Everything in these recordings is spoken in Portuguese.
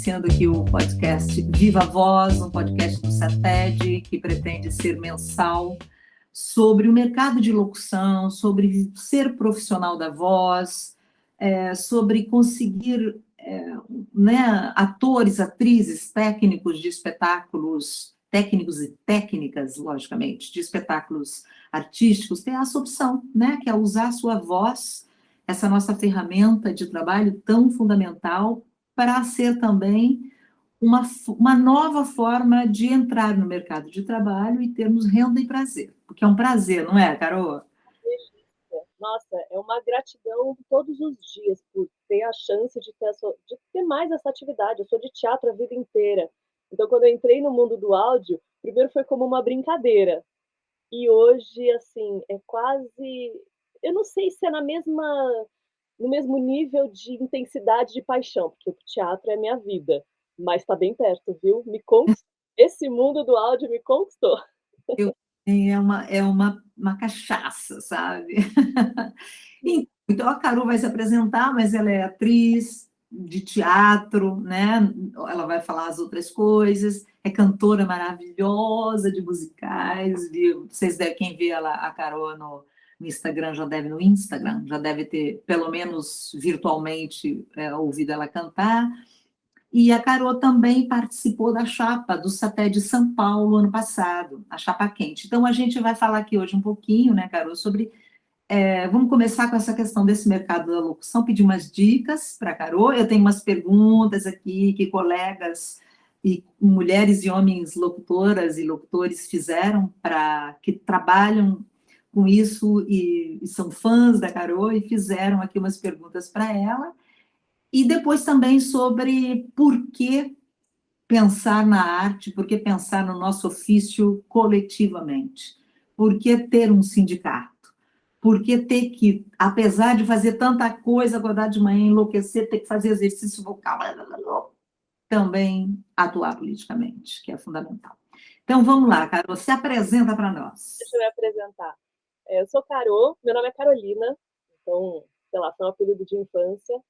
iniciando aqui o podcast Viva a Voz, um podcast do CETED, que pretende ser mensal, sobre o mercado de locução, sobre ser profissional da voz, sobre conseguir né, atores, atrizes, técnicos de espetáculos, técnicos e técnicas, logicamente, de espetáculos artísticos, ter essa opção, né, que é usar a sua voz, essa nossa ferramenta de trabalho tão fundamental, para ser também uma nova forma de entrar no mercado de trabalho e termos renda e prazer, porque é um prazer, não é, Carol? Nossa, é uma gratidão todos os dias por ter a chance de ter mais essa atividade. Eu sou de teatro a vida inteira. Então, quando eu entrei no mundo do áudio, primeiro foi como uma brincadeira. E hoje, assim, é quase. Eu não sei se é no mesmo nível de intensidade de paixão, porque o teatro é minha vida. Mas está bem perto, viu? Me conquistou. Esse mundo do áudio me conquistou. É uma cachaça, sabe? Então, a Carol vai se apresentar, mas ela é atriz de teatro, né? Ela vai falar as outras coisas, é cantora maravilhosa de musicais, viu? Quem vê ela, a Carol no Instagram, já deve ter, pelo menos virtualmente, ouvido ela cantar. E a Carol também participou da chapa do Saté de São Paulo ano passado, a chapa quente. Então, a gente vai falar aqui hoje um pouquinho, né, Carol, sobre. Vamos começar com essa questão desse mercado da locução, pedir umas dicas para a Carol. Eu tenho umas perguntas aqui que colegas e mulheres e homens locutoras e locutores fizeram, que trabalham com isso e são fãs da Carol e fizeram aqui umas perguntas para ela. E depois também sobre por que pensar na arte, por que pensar no nosso ofício coletivamente, por que ter um sindicato, por que ter que, apesar de fazer tanta coisa, acordar de manhã, enlouquecer, ter que fazer exercício vocal, também atuar politicamente, que é fundamental. Então, vamos lá, Carol, se apresenta para nós. Deixa eu me apresentar. Eu sou Carol, meu nome é Carolina, então, sei lá, foi um apelido de infância.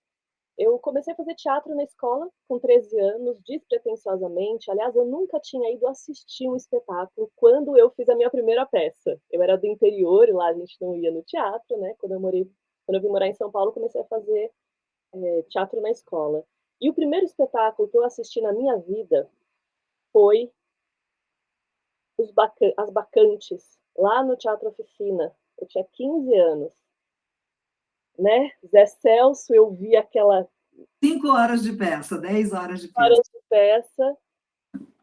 Eu comecei a fazer teatro na escola com 13 anos, despretensiosamente. Aliás, eu nunca tinha ido assistir um espetáculo quando eu fiz a minha primeira peça. Eu era do interior e lá a gente não ia no teatro, né? Quando eu vim morar em São Paulo, comecei a fazer teatro na escola. E o primeiro espetáculo que eu assisti na minha vida foi As Bacantes, lá no Teatro Oficina. Eu tinha 15 anos, né? Zé Celso, eu vi aquela 5 horas de peça, 10 horas de peça. horas de peça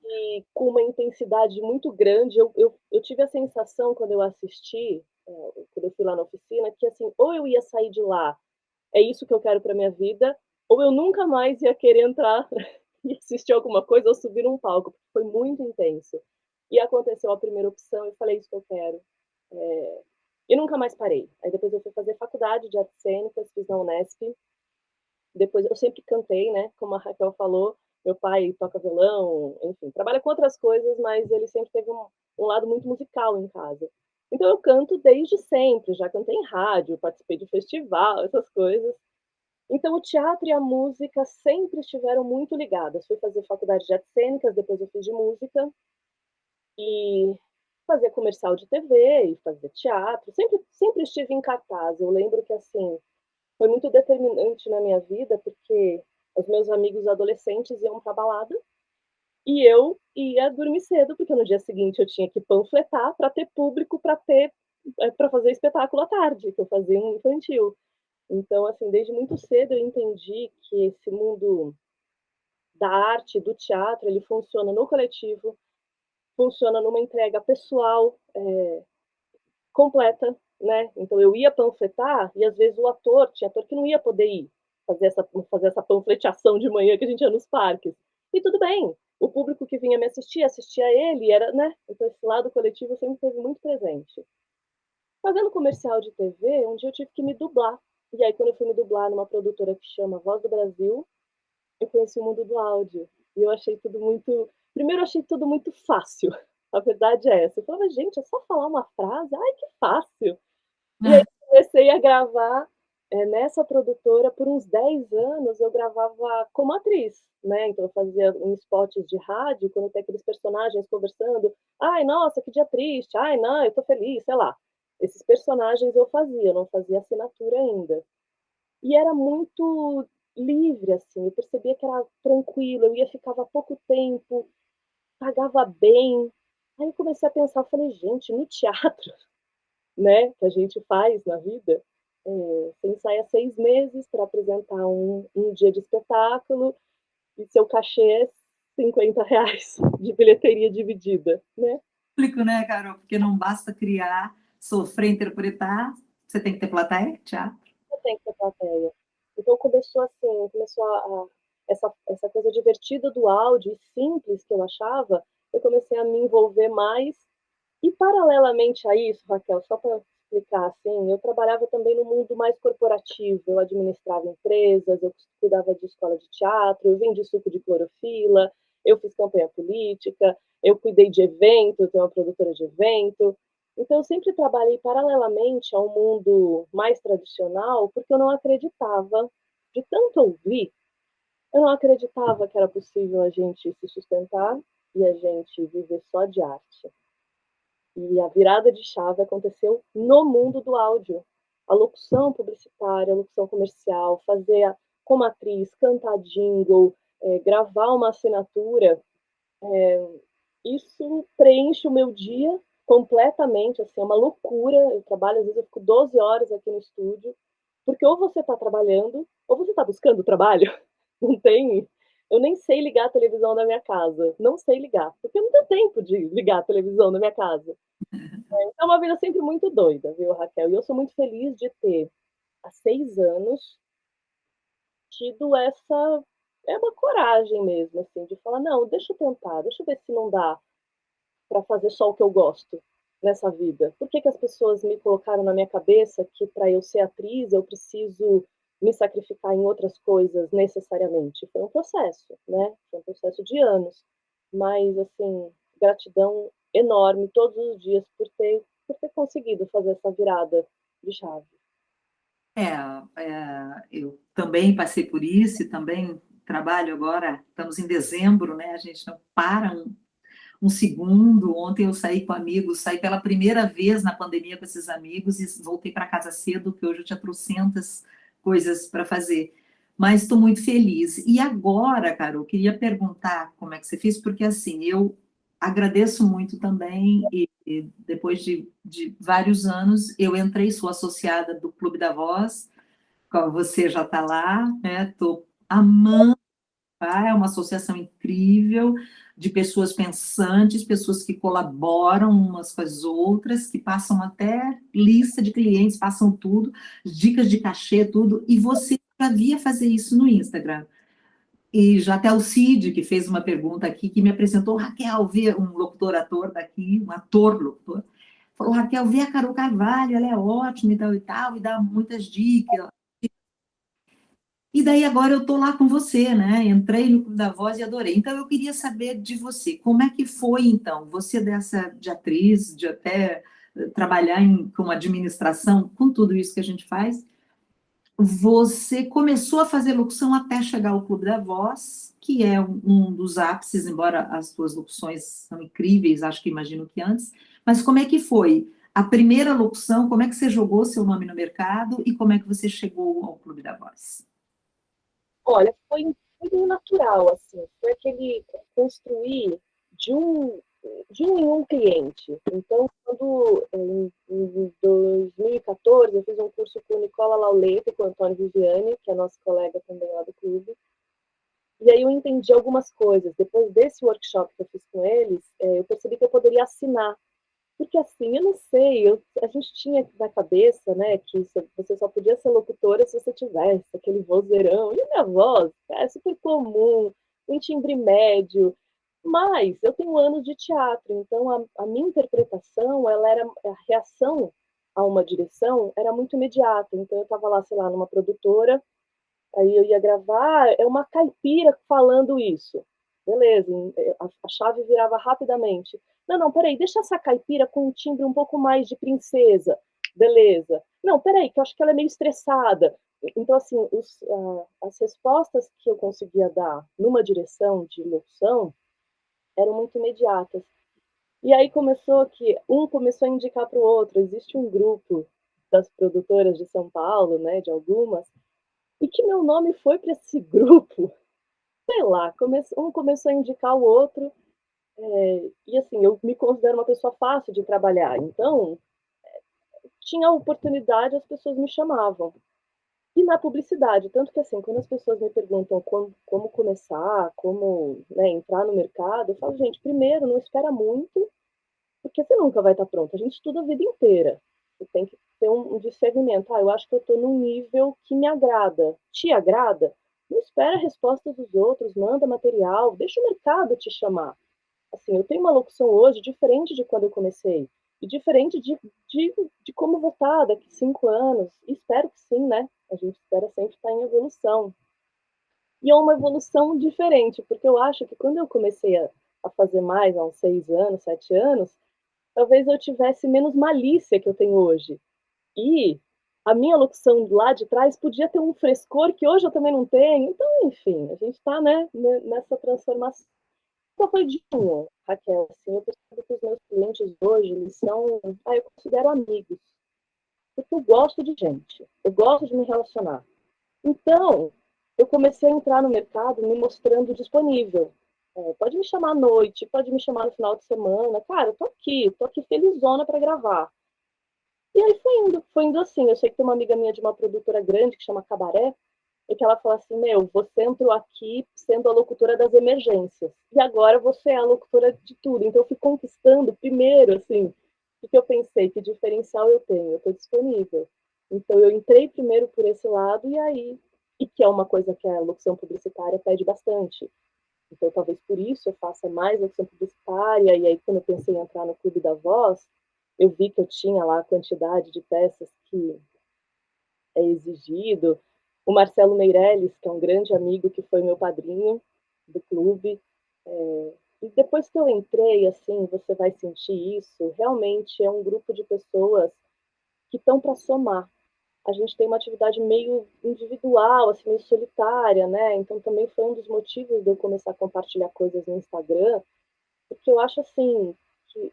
e com uma intensidade muito grande. Eu tive a sensação, quando eu assisti, quando eu fui lá na oficina, que assim, ou eu ia sair de lá, é isso que eu quero para minha vida, ou eu nunca mais ia querer entrar e assistir alguma coisa ou subir num palco, porque foi muito intenso. E aconteceu a primeira opção, eu falei, isso que eu quero. E nunca mais parei. Aí depois eu fui fazer faculdade de artes cênicas, fiz na Unesp. Depois eu sempre cantei, né? Como a Raquel falou, meu pai toca violão, enfim, trabalha com outras coisas, mas ele sempre teve um lado muito musical em casa. Então eu canto desde sempre, já cantei em rádio, participei de festival, essas coisas. Então o teatro e a música sempre estiveram muito ligadas. Fui fazer faculdade de artes cênicas, depois eu fiz de música e fazia comercial de TV e fazia teatro. Sempre estive em cartaz. Eu lembro que assim foi muito determinante na minha vida, porque os meus amigos adolescentes iam para balada e eu ia dormir cedo, porque no dia seguinte eu tinha que panfletar para ter público, para fazer espetáculo à tarde, que eu fazia um infantil. Então, assim, desde muito cedo eu entendi que esse mundo da arte, do teatro, ele funciona no coletivo, funciona numa entrega pessoal completa, né? Então eu ia panfletar e às vezes tinha ator que não ia poder ir fazer essa panfletação de manhã que a gente ia nos parques. E tudo bem, o público que vinha me assistir, assistia ele, era, né? Então esse lado coletivo sempre esteve muito presente. Fazendo comercial de TV, um dia eu tive que me dublar. E aí quando eu fui me dublar numa produtora que chama Voz do Brasil, eu conheci o mundo do áudio. E eu achei tudo muito. Primeiro, eu achei tudo muito fácil. A verdade é essa. Eu falava, gente, é só falar uma frase? Ai, que fácil. E aí comecei a gravar Nessa produtora, por uns 10 anos, eu gravava como atriz, né? Então, eu fazia uns spots de rádio, quando tem aqueles personagens conversando. Ai, nossa, que dia triste. Ai, não, eu tô feliz, sei lá. Esses personagens eu não fazia assinatura ainda. E era muito livre, assim. Eu percebia que era tranquilo, eu ia, ficava pouco tempo, pagava bem. Aí eu comecei a pensar, eu falei, gente, no teatro, né, que a gente faz na vida, você ensaia 6 meses para apresentar um dia de espetáculo e seu cachê é R$ 50 de bilheteria dividida, né? Público, né, Carol? Porque não basta criar, sofrer, interpretar, você tem que ter plateia, teatro. Você tem que ter plateia. Então começou assim, essa coisa divertida do áudio e simples que eu achava, eu comecei a me envolver mais. E paralelamente a isso, Raquel, só para explicar assim, eu trabalhava também no mundo mais corporativo, eu administrava empresas, eu cuidava de escola de teatro, eu vendi suco de clorofila, eu fiz campanha política, eu cuidei de evento, eu tenho uma produtora de evento. Então eu sempre trabalhei paralelamente ao mundo mais tradicional, porque eu não acreditava, de tanto ouvir, eu não acreditava que era possível a gente se sustentar e a gente viver só de arte. E a virada de chave aconteceu no mundo do áudio. A locução publicitária, a locução comercial, fazer como atriz, cantar jingle, gravar uma assinatura, isso preenche o meu dia completamente, assim, é uma loucura. Eu trabalho, às vezes eu fico 12 horas aqui no estúdio, porque ou você está trabalhando, ou você está buscando trabalho. Não tem. Eu nem sei ligar a televisão da minha casa. Não sei ligar, porque eu não tenho tempo de ligar a televisão da minha casa. É uma vida sempre muito doida, viu, Raquel? E eu sou muito feliz de ter, há 6 anos, tido essa. É uma coragem mesmo, assim, de falar: não, deixa eu tentar, deixa eu ver se não dá para fazer só o que eu gosto nessa vida. Por que, que as pessoas me colocaram na minha cabeça que para eu ser atriz eu preciso me sacrificar em outras coisas necessariamente? Foi um processo, né? Foi um processo de anos. Mas, assim, gratidão enorme todos os dias por ter conseguido fazer essa virada de chave. Eu também passei por isso e também trabalho agora, estamos em dezembro, né? A gente não para um segundo. Ontem eu saí com amigos, saí pela primeira vez na pandemia com esses amigos e voltei para casa cedo, porque hoje eu tinha trocentas coisas para fazer. Mas estou muito feliz. E agora, Carol, eu queria perguntar como é que você fez, porque assim, eu agradeço muito também, e depois de vários anos, eu entrei, sou associada do Clube da Voz, você já está lá, né? Estou amando. É uma associação incrível de pessoas pensantes, pessoas que colaboram umas com as outras, que passam até lista de clientes, passam tudo, dicas de cachê, tudo, e você já via fazer isso no Instagram. E já até o Cid, que fez uma pergunta aqui, que me apresentou, Raquel, vê um locutor-ator daqui, um ator-locutor, falou, Raquel, vê a Carol Carvalho, ela é ótima e tal, e dá muitas dicas. E daí agora eu estou lá com você, né? Entrei no Clube da Voz e adorei. Então eu queria saber de você, como é que foi então? Você dessa de atriz, de até trabalhar com administração, com tudo isso que a gente faz, você começou a fazer locução até chegar ao Clube da Voz, que é um dos ápices, embora as suas locuções são incríveis, acho que imagino que antes, mas como é que foi? A primeira locução, como é que você jogou seu nome no mercado e como é que você chegou ao Clube da Voz? Olha, foi muito natural, assim, foi aquele construir de um, de um em um cliente. Então, quando em 2014 eu fiz um curso com Nicola Lauleto, com o Antônio Viviani, que é nosso colega também lá do clube, e aí eu entendi algumas coisas. Depois desse workshop que eu fiz com eles, eu percebi que eu poderia assinar. Porque assim, eu não sei, a gente tinha na cabeça, né, que você só podia ser locutora se você tivesse aquele vozeirão. E a minha voz é super comum, um timbre médio. Mas eu tenho anos de teatro, então a minha interpretação, ela era a reação a uma direção era muito imediata. Então eu estava lá, sei lá, numa produtora, aí eu ia gravar, é uma caipira falando isso. Beleza, a chave virava rapidamente. Não, não, peraí, deixa essa caipira com um timbre um pouco mais de princesa. beleza. Não, peraí, que eu acho que ela é meio estressada. Então, assim, as respostas que eu conseguia dar numa direção de locução eram muito imediatas. E aí começou que um começou a indicar para o outro. Existe um grupo das produtoras de São Paulo, né, de algumas, e que meu nome foi para esse grupo. Sei lá, um começou a indicar o outro, e assim, eu me considero uma pessoa fácil de trabalhar, então tinha oportunidade, as pessoas me chamavam. E na publicidade, tanto que assim, quando as pessoas me perguntam como começar, como, né, entrar no mercado, eu falo, gente, primeiro, não espera muito, porque você nunca vai estar pronto. A gente estuda a vida inteira. Você tem que ter um discernimento. Eu acho que eu estou num nível que me agrada. Te agrada? Não espera a resposta dos outros, manda material, deixa o mercado te chamar. Assim, eu tenho uma locução hoje diferente de quando eu comecei. E diferente de como vou estar daqui 5 anos. E espero que sim, né? A gente espera sempre estar em evolução. E é uma evolução diferente, porque eu acho que quando eu comecei a fazer mais, há uns 6 anos, 7 anos, talvez eu tivesse menos malícia que eu tenho hoje. E a minha locução lá de trás podia ter um frescor que hoje eu também não tenho. Então, enfim, a gente está, né, nessa transformação. Então foi de um, Raquel, assim, eu percebo que os meus clientes hoje, eles são, eu considero amigos, porque eu gosto de gente, eu gosto de me relacionar. Então, eu comecei a entrar no mercado me mostrando disponível. Pode me chamar à noite, pode me chamar no final de semana. Cara, eu tô aqui felizona para gravar. E aí foi indo assim. Eu sei que tem uma amiga minha de uma produtora grande que chama Cabaré, e que ela fala assim, você entrou aqui sendo a locutora das emergências, e agora você é a locutora de tudo. Então eu fui conquistando primeiro, assim, o que eu pensei, que diferencial eu tenho? Eu estou disponível. Então eu entrei primeiro por esse lado, e que é uma coisa que a locução publicitária pede bastante. Então talvez por isso eu faça mais locução publicitária, e aí quando eu pensei em entrar no Clube da Voz, eu vi que eu tinha lá a quantidade de peças que é exigido. O Marcelo Meirelles, que é um grande amigo, que foi meu padrinho do clube. E depois que eu entrei, assim, você vai sentir isso, realmente é um grupo de pessoas que estão para somar. A gente tem uma atividade meio individual, assim, meio solitária, né? Então também foi um dos motivos de eu começar a compartilhar coisas no Instagram, porque eu acho assim que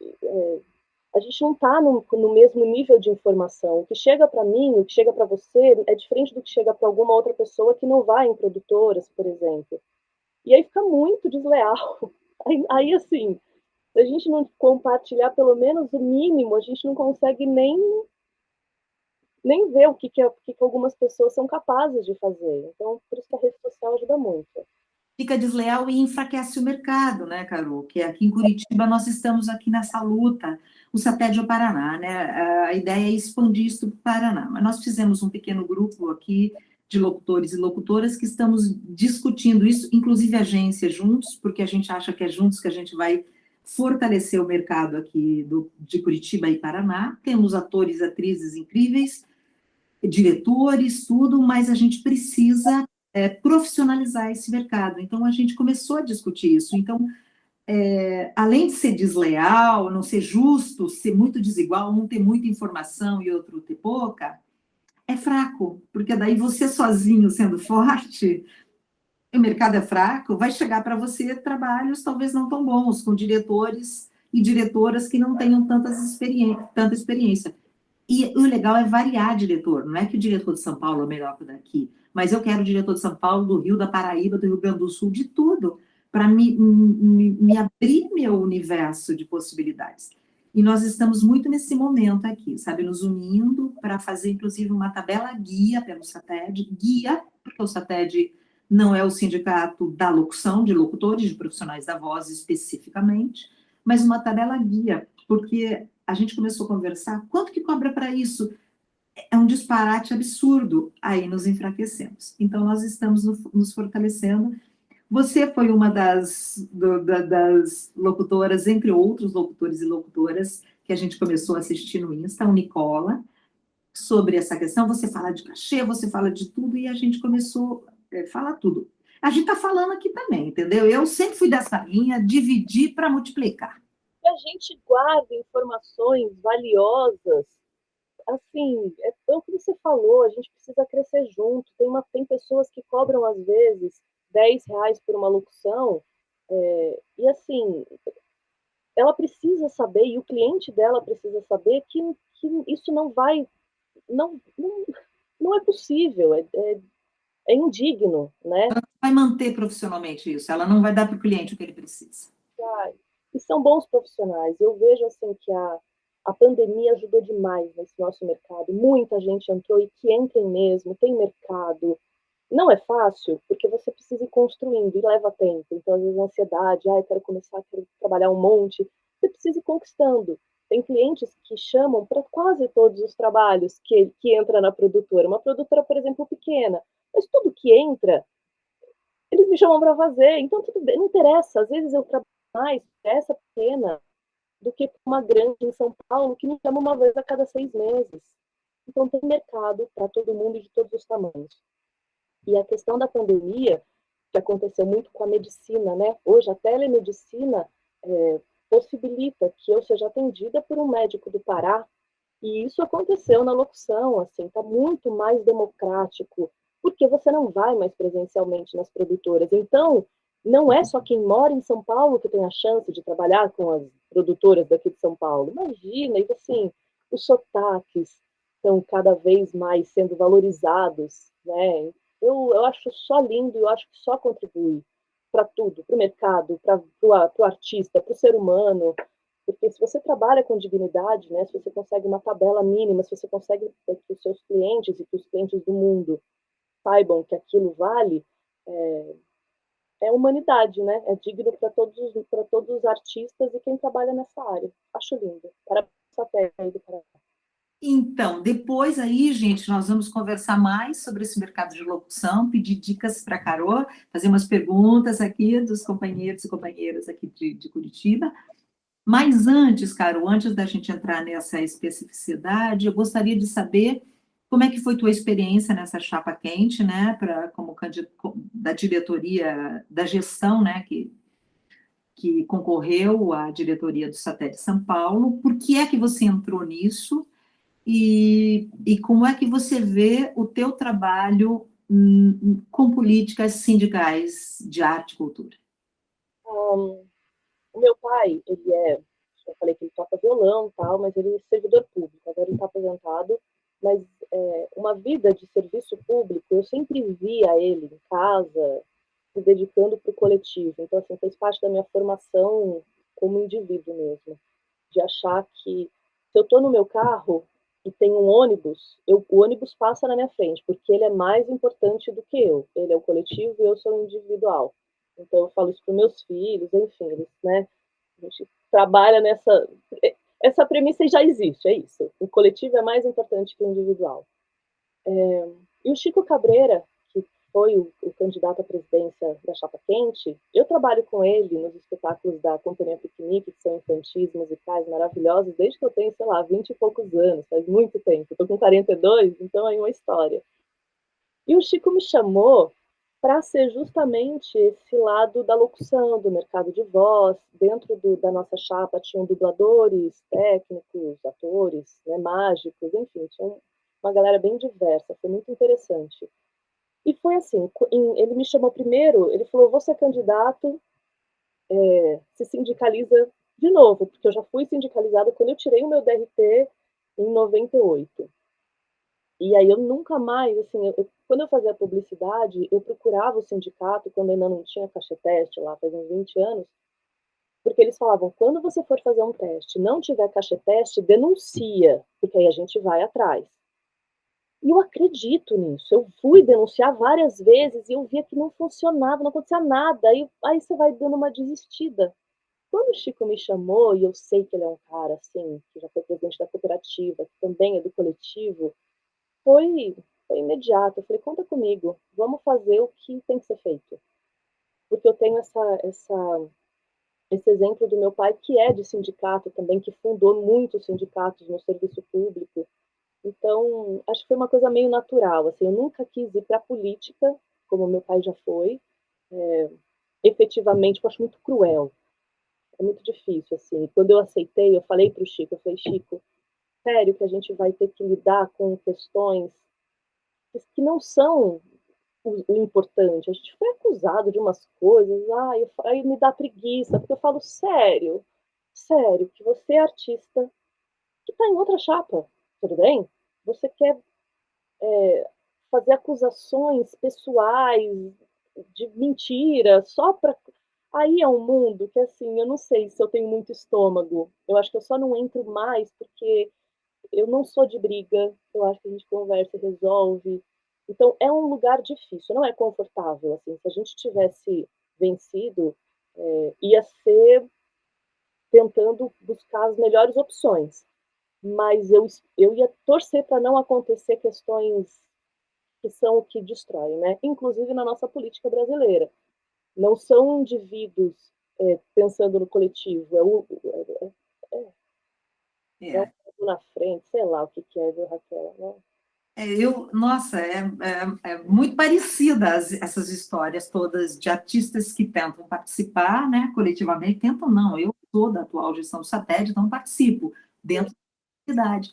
a gente não está no mesmo nível de informação. O que chega para mim, o que chega para você, é diferente do que chega para alguma outra pessoa que não vai em produtoras, por exemplo. E aí fica muito desleal. Aí assim, se a gente não compartilhar pelo menos o mínimo, a gente não consegue nem ver o que algumas pessoas são capazes de fazer. Então, por isso que a rede social ajuda muito. Fica desleal e enfraquece o mercado, né, Carol? Que aqui em Curitiba nós estamos aqui nessa luta, o Sated é o Paraná, né? A ideia é expandir isso para o Paraná. Mas nós fizemos um pequeno grupo aqui de locutores e locutoras que estamos discutindo isso, inclusive agências juntos, porque a gente acha que é juntos que a gente vai fortalecer o mercado aqui de Curitiba e Paraná. Temos atores e atrizes incríveis, diretores, tudo, mas a gente precisa profissionalizar esse mercado. Então, a gente começou a discutir isso. Então, além de ser desleal, não ser justo, ser muito desigual, um ter muita informação e outro ter pouca, é fraco, porque daí você sozinho sendo forte, o mercado é fraco, vai chegar para você trabalhos talvez não tão bons, com diretores e diretoras que não tenham tanta experiência. E o legal é variar diretor, não é que o diretor de São Paulo é melhor que o daqui, mas eu quero o diretor de São Paulo, do Rio, da Paraíba, do Rio Grande do Sul, de tudo, para me abrir meu universo de possibilidades. E nós estamos muito nesse momento aqui, sabe, nos unindo para fazer, inclusive, uma tabela guia pelo SATED, guia, porque o SATED não é o sindicato da locução, de locutores, de profissionais da voz especificamente, mas uma tabela guia, porque a gente começou a conversar, quanto que cobra para isso? É um disparate absurdo, aí nos enfraquecemos. Então, nós estamos nos fortalecendo. Você foi uma das locutoras, entre outros locutores e locutoras, que a gente começou a assistir no Insta, o Nicola, sobre essa questão. Você fala de cachê, você fala de tudo, e a gente começou a falar tudo. A gente está falando aqui também, entendeu? Eu sempre fui dessa linha, dividir para multiplicar. E a gente guarda informações valiosas assim, é o que você falou, a gente precisa crescer junto. Tem pessoas que cobram, às vezes, R$ 10 por uma locução, e assim, ela precisa saber, e o cliente dela precisa saber que isso não vai, não, não é possível, é indigno, né? Vai manter profissionalmente isso, ela não vai dar para o cliente o que ele precisa. Ai, e são bons profissionais. Eu vejo assim que a pandemia ajudou demais nesse nosso mercado. Muita gente entrou e que entrem mesmo, tem mercado. Não é fácil, porque você precisa ir construindo e leva tempo. Então, às vezes, a ansiedade, quero começar, quero trabalhar um monte. Você precisa ir conquistando. Tem clientes que chamam para quase todos os trabalhos que entra na produtora. Uma produtora, por exemplo, pequena. Mas tudo que entra, eles me chamam para fazer. Então, tudo bem, não interessa. Às vezes eu trabalho mais para essa pequena do que uma grande em São Paulo, que me chama uma vez a cada 6 meses. Então, tem mercado para todo mundo de todos os tamanhos. E a questão da pandemia, que aconteceu muito com a medicina, né? Hoje, a telemedicina possibilita que eu seja atendida por um médico do Pará, e isso aconteceu na locução, assim, está muito mais democrático, porque você não vai mais presencialmente nas produtoras. Então, não é só quem mora em São Paulo que tem a chance de trabalhar com as produtoras daqui de São Paulo. Imagina, e assim, os sotaques estão cada vez mais sendo valorizados, né? Eu acho só lindo, eu acho que só contribui para tudo, para o mercado, para o artista, para o ser humano, porque se você trabalha com dignidade, né, se você consegue uma tabela mínima, se você consegue que os seus clientes e que os clientes do mundo saibam que aquilo vale, é, é humanidade, né? É digno para todos os artistas e quem trabalha nessa área. Acho lindo. Parabéns até aí do Paraná. Então, depois aí, gente, nós vamos conversar mais sobre esse mercado de locução, pedir dicas para a Carol, fazer umas perguntas aqui dos companheiros e companheiras aqui de Curitiba. Mas antes, Carol, antes da gente entrar nessa especificidade, eu gostaria de saber como é que foi tua experiência nessa chapa quente, né, como da diretoria, da gestão, né, que concorreu à diretoria do Satélite São Paulo. Por que é que você entrou nisso? E como é que você vê o teu trabalho com políticas sindicais de arte e cultura? O meu pai, eu falei que ele toca violão e tal, mas ele é servidor público, agora ele está aposentado, mas uma vida de serviço público, eu sempre via ele em casa, se dedicando para o coletivo. Então, assim, fez parte da minha formação como indivíduo mesmo, de achar que se eu estou no meu carro e tem um ônibus, o ônibus passa na minha frente, porque ele é mais importante do que eu. Ele é o coletivo e eu sou o individual. Então, eu falo isso para meus filhos, enfim, eles, né? A gente trabalha nessa. Essa premissa já existe, é isso. O coletivo é mais importante que o individual. E o Chico Cabreira, que foi o candidato à presidência da Chapa Quente, eu trabalho com ele nos espetáculos da Companhia Piquenique, que são infantis, musicais maravilhosos, desde que eu tenho, sei lá, 20 e poucos anos, faz muito tempo. Estou com 42, então é uma história. E o Chico me chamou para ser justamente esse lado da locução, do mercado de voz. Dentro da nossa chapa tinham dubladores, técnicos, atores, né, mágicos, enfim, tinha uma galera bem diversa, foi muito interessante. E foi assim, ele me chamou primeiro, ele falou, você é candidato, se sindicaliza de novo, porque eu já fui sindicalizada quando eu tirei o meu DRT em 98. E aí eu nunca mais, assim, quando eu fazia publicidade, eu procurava o sindicato, quando ainda não tinha caixa-teste lá, faz uns 20 anos, porque eles falavam, quando você for fazer um teste, não tiver caixa-teste, denuncia, porque aí a gente vai atrás. E eu acredito nisso. Eu fui denunciar várias vezes e eu via que não funcionava, não acontecia nada. Aí você vai dando uma desistida. Quando o Chico me chamou, e eu sei que ele é um cara, assim, que já foi presidente da cooperativa, que também é do coletivo, foi, foi imediato. Eu falei, conta comigo, vamos fazer o que tem que ser feito. Porque eu tenho esse exemplo do meu pai, que é de sindicato também, que fundou muitos sindicatos no serviço público. Então, acho que foi uma coisa meio natural. Assim, eu nunca quis ir para a política, como meu pai já foi. Efetivamente, eu acho muito cruel. É muito difícil, assim. Quando eu aceitei, eu falei para o Chico, eu falei, Chico, sério que a gente vai ter que lidar com questões que não são o importante. A gente foi acusado de umas coisas, aí me dá preguiça, porque eu falo sério, sério, que você é artista que está em outra chapa, tudo bem? Você quer fazer acusações pessoais de mentira só para. Aí é um mundo que, assim, eu não sei se eu tenho muito estômago. Eu acho que eu só não entro mais porque eu não sou de briga. Eu acho que a gente conversa e resolve. Então, é um lugar difícil, não é confortável. Assim, se a gente tivesse vencido, ia ser tentando buscar as melhores opções. Mas eu ia torcer para não acontecer questões que são o que destrói, né? Inclusive na nossa política brasileira. Não são indivíduos pensando no coletivo, é o É. povo na frente, sei lá o que, que é, viu, Raquel? Né? Nossa, é muito parecida essas histórias todas de artistas que tentam participar, né, coletivamente, tentam não, eu sou da atual gestão do satélite, então participo dentro da cidade.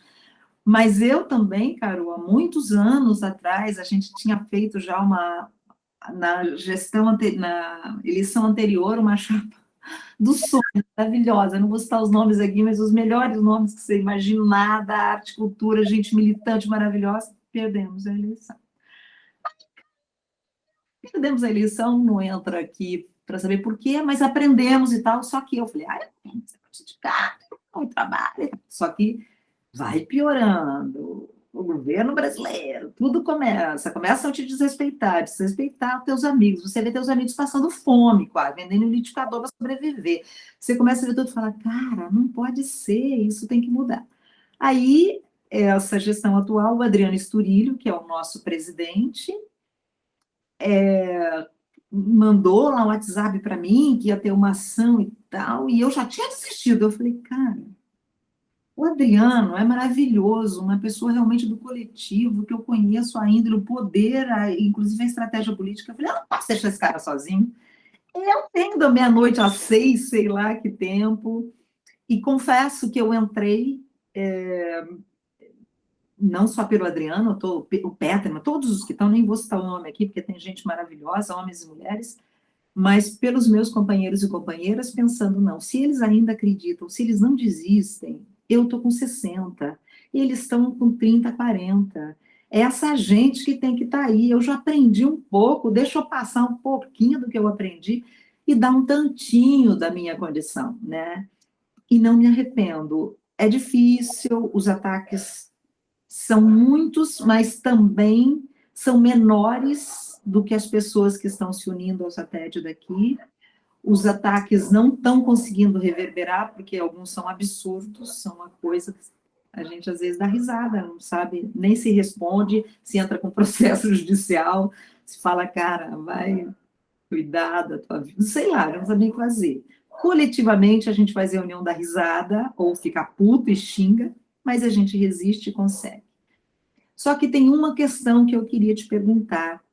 Mas eu também, Carol, há muitos anos atrás, a gente tinha feito já na na eleição anterior, uma chapa do sonho, maravilhosa. Não vou citar os nomes aqui, mas os melhores nomes que você imagina, da arte, cultura, gente militante maravilhosa, perdemos a eleição. Perdemos a eleição, não entra aqui para saber por quê, mas aprendemos e tal. Só que eu falei, você pode criticar, o trabalho. Só que vai piorando. O governo brasileiro, tudo começam a te desrespeitar teus amigos. Você vê teus amigos passando fome, quase, vendendo um liquidificador para sobreviver. Você começa a ver tudo e fala, cara, não pode ser, isso tem que mudar. Aí, essa gestão atual, o Adriano Sturilho, que é o nosso presidente, mandou lá um WhatsApp para mim, que ia ter uma ação e tal, e eu já tinha desistido. Eu falei, cara, o Adriano é maravilhoso, uma pessoa realmente do coletivo, que eu conheço ainda, o poder, inclusive a estratégia política. Eu falei, eu não posso deixar esse cara sozinho. Eu tenho da meia-noite às 6, sei lá que tempo, e confesso que eu entrei, não só pelo Adriano, o Peterman, todos os que estão, nem vou citar o nome aqui, porque tem gente maravilhosa, homens e mulheres, mas pelos meus companheiros e companheiras, pensando, não, se eles ainda acreditam, se eles não desistem, eu estou com 60, eles estão com 30, 40. É essa gente que tem que estar aí. Eu já aprendi um pouco, deixa eu passar um pouquinho do que eu aprendi e dar um tantinho da minha condição, né? E não me arrependo. É difícil, os ataques são muitos, mas também são menores do que as pessoas que estão se unindo ao satélite daqui. Os ataques não estão conseguindo reverberar, porque alguns são absurdos, são uma coisa que a gente às vezes dá risada, não sabe, nem se responde, se entra com processo judicial, se fala, cara, vai cuidar da tua vida, sei lá, não sabe nem o que fazer. Coletivamente, a gente faz reunião da risada, ou fica puto e xinga, mas a gente resiste e consegue. Só que tem uma questão que eu queria te perguntar,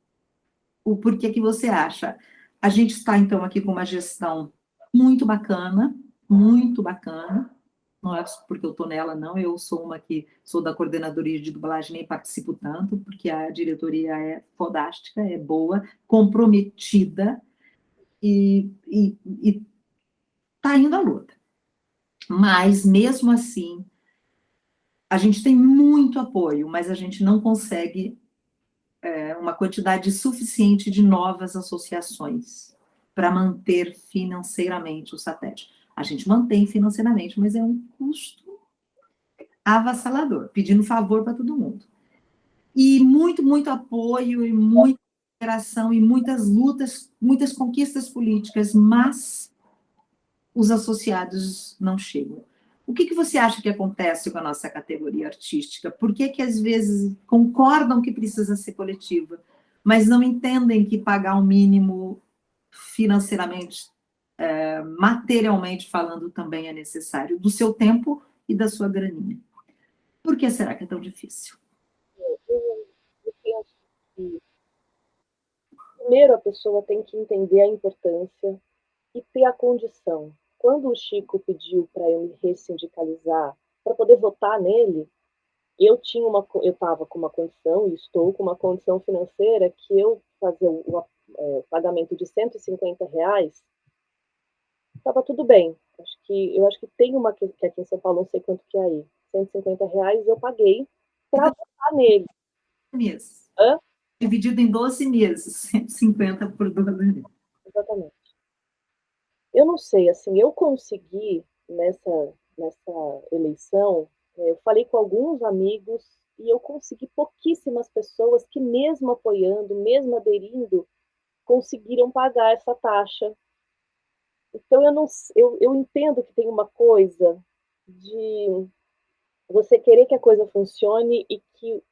o porquê que você acha. A gente está, então, aqui com uma gestão muito bacana, não é porque eu estou nela, não, eu sou uma que sou da coordenadoria de dublagem, nem participo tanto, porque a diretoria é fodástica, é boa, comprometida, e está indo à luta. Mas, mesmo assim, a gente tem muito apoio, mas a gente não consegue uma quantidade suficiente de novas associações para manter financeiramente o satélite. A gente mantém financeiramente, mas é um custo avassalador, pedindo favor para todo mundo. E muito apoio, e muita interação, e muitas lutas, muitas conquistas políticas, mas os associados não chegam. O que você acha que acontece com a nossa categoria artística? Por que às vezes concordam que precisa ser coletiva, mas não entendem que pagar o mínimo financeiramente, materialmente falando, também é necessário, do seu tempo e da sua graninha? Por que será que é tão difícil? Eu penso que, primeiro, a pessoa tem que entender a importância e ter a condição. Quando o Chico pediu para eu me ressindicalizar, para poder votar nele, eu estava com uma condição, e estou com uma condição financeira que eu fazer o pagamento de R$ 150, estava tudo bem. Eu acho que tem uma que aqui em São Paulo, não sei quanto que é aí, R$ 150 eu paguei para Então, votar nele. meses. Hã? Dividido em 12 meses, 150 por 12 meses. Exatamente. Eu não sei, assim, eu consegui nessa eleição, eu falei com alguns amigos e eu consegui pouquíssimas pessoas que, mesmo apoiando, mesmo aderindo, conseguiram pagar essa taxa. Então, eu entendo que tem uma coisa de você querer que a coisa funcione e que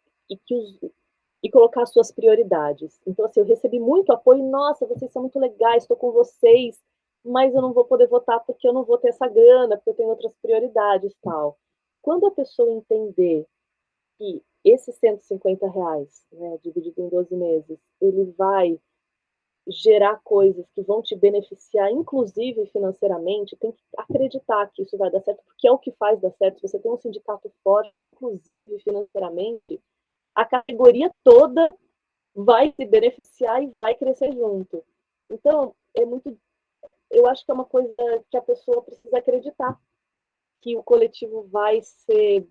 e colocar suas prioridades. Então, assim, eu recebi muito apoio, nossa, vocês são muito legais, estou com vocês, mas eu não vou poder votar porque eu não vou ter essa grana, porque eu tenho outras prioridades, tal. Quando a pessoa entender que esses R$ 150, né, dividido em 12 meses, ele vai gerar coisas que vão te beneficiar, inclusive financeiramente, tem que acreditar que isso vai dar certo, porque é o que faz dar certo. Se você tem um sindicato forte, inclusive financeiramente, a categoria toda vai se beneficiar e vai crescer junto. Então, eu acho que é uma coisa que a pessoa precisa acreditar, que o coletivo vai ser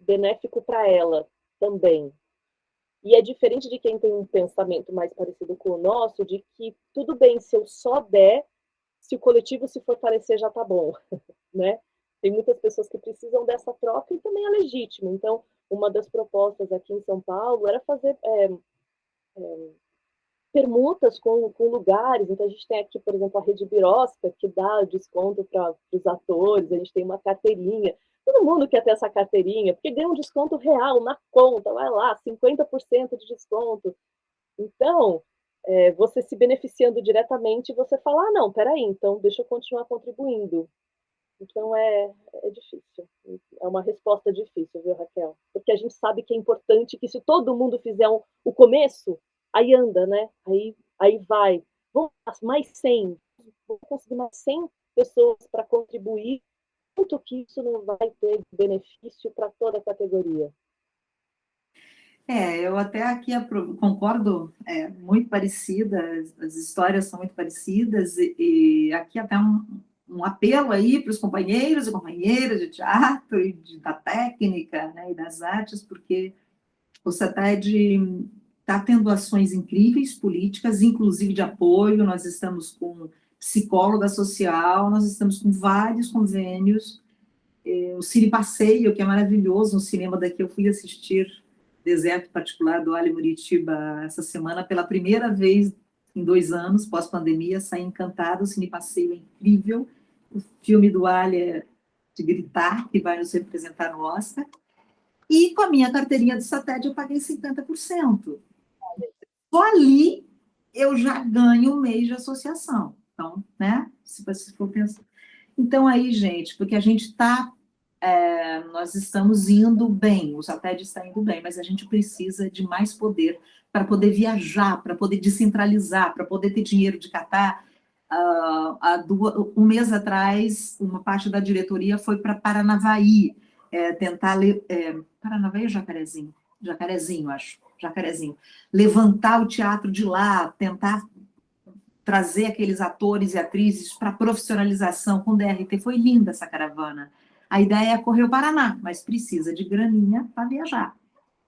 benéfico para ela também. E é diferente de quem tem um pensamento mais parecido com o nosso, de que tudo bem, se eu só der, se o coletivo se fortalecer já tá bom, né? Tem muitas pessoas que precisam dessa troca e também é legítimo. Então, uma das propostas aqui em São Paulo era fazer permutas com lugares. Então, a gente tem aqui, por exemplo, a Rede Birosca, que dá desconto para os atores, a gente tem uma carteirinha. Todo mundo quer ter essa carteirinha, porque ganha um desconto real na conta, vai lá, 50% de desconto. Então, você se beneficiando diretamente, você fala, ah, não, peraí, então deixa eu continuar contribuindo. Então, é difícil. É uma resposta difícil, viu, Raquel? Porque a gente sabe que é importante que se todo mundo fizer o começo, aí anda, né? Aí vai. Vamos mais 100. Vamos conseguir mais 100 pessoas para contribuir. Quanto que isso não vai ter de benefício para toda a categoria? Eu até aqui concordo, muito parecida, as histórias são muito parecidas, e aqui até um apelo aí para os companheiros e companheiras de teatro e da técnica, né, e das artes, porque o CETED está tendo ações incríveis, políticas, inclusive de apoio, nós estamos com psicóloga social, nós estamos com vários convênios, o Cine Passeio, que é maravilhoso, um cinema daqui, eu fui assistir Deserto Particular do Ali Muritiba essa semana, pela primeira vez em 2 anos, pós-pandemia, saí encantada, o Cine Passeio é incrível, o filme do Ali é de gritar, que vai nos representar no Oscar, e com a minha carteirinha do SATED eu paguei 50%. Só ali eu já ganho um mês de associação. Então, né? Se você for pensar. Então, aí, gente, porque a gente está. Nós estamos indo bem, o SATED está indo bem, mas a gente precisa de mais poder para poder viajar, para poder descentralizar, para poder ter dinheiro de catar. Um mês atrás, uma parte da diretoria foi para Paranavaí, tentar. Paranavaí ou Jacarezinho? Jacarezinho, acho. Jacarezinho. Levantar o teatro de lá, tentar trazer aqueles atores e atrizes para profissionalização com DRT. Foi linda essa caravana. A ideia é correr o Paraná, mas precisa de graninha para viajar.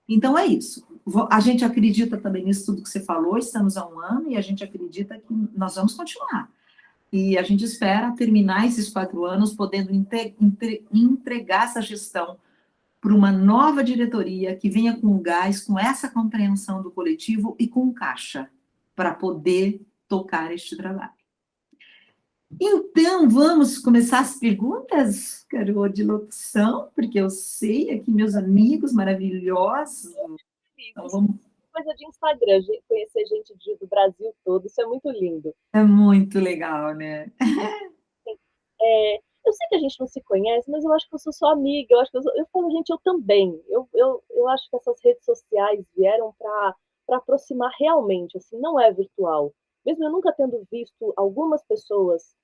Então é isso. A gente acredita também nisso tudo que você falou, estamos há 1 ano e a gente acredita que nós vamos continuar. E a gente espera terminar esses 4 anos podendo entregar essa gestão para uma nova diretoria que venha com o gás, com essa compreensão do coletivo e com caixa, para poder tocar este trabalho. Então, vamos começar as perguntas, Carol, de locução, porque eu sei aqui meus amigos maravilhosos. Então, vamos... Coisa de Instagram, conhecer gente do Brasil todo, isso é muito lindo. É muito legal, né? Eu sei que a gente não se conhece, mas eu acho que eu sou sua amiga. Eu falo, gente, eu também. Eu acho que essas redes sociais vieram para aproximar realmente, assim, não é virtual. Mesmo eu nunca tendo visto algumas pessoas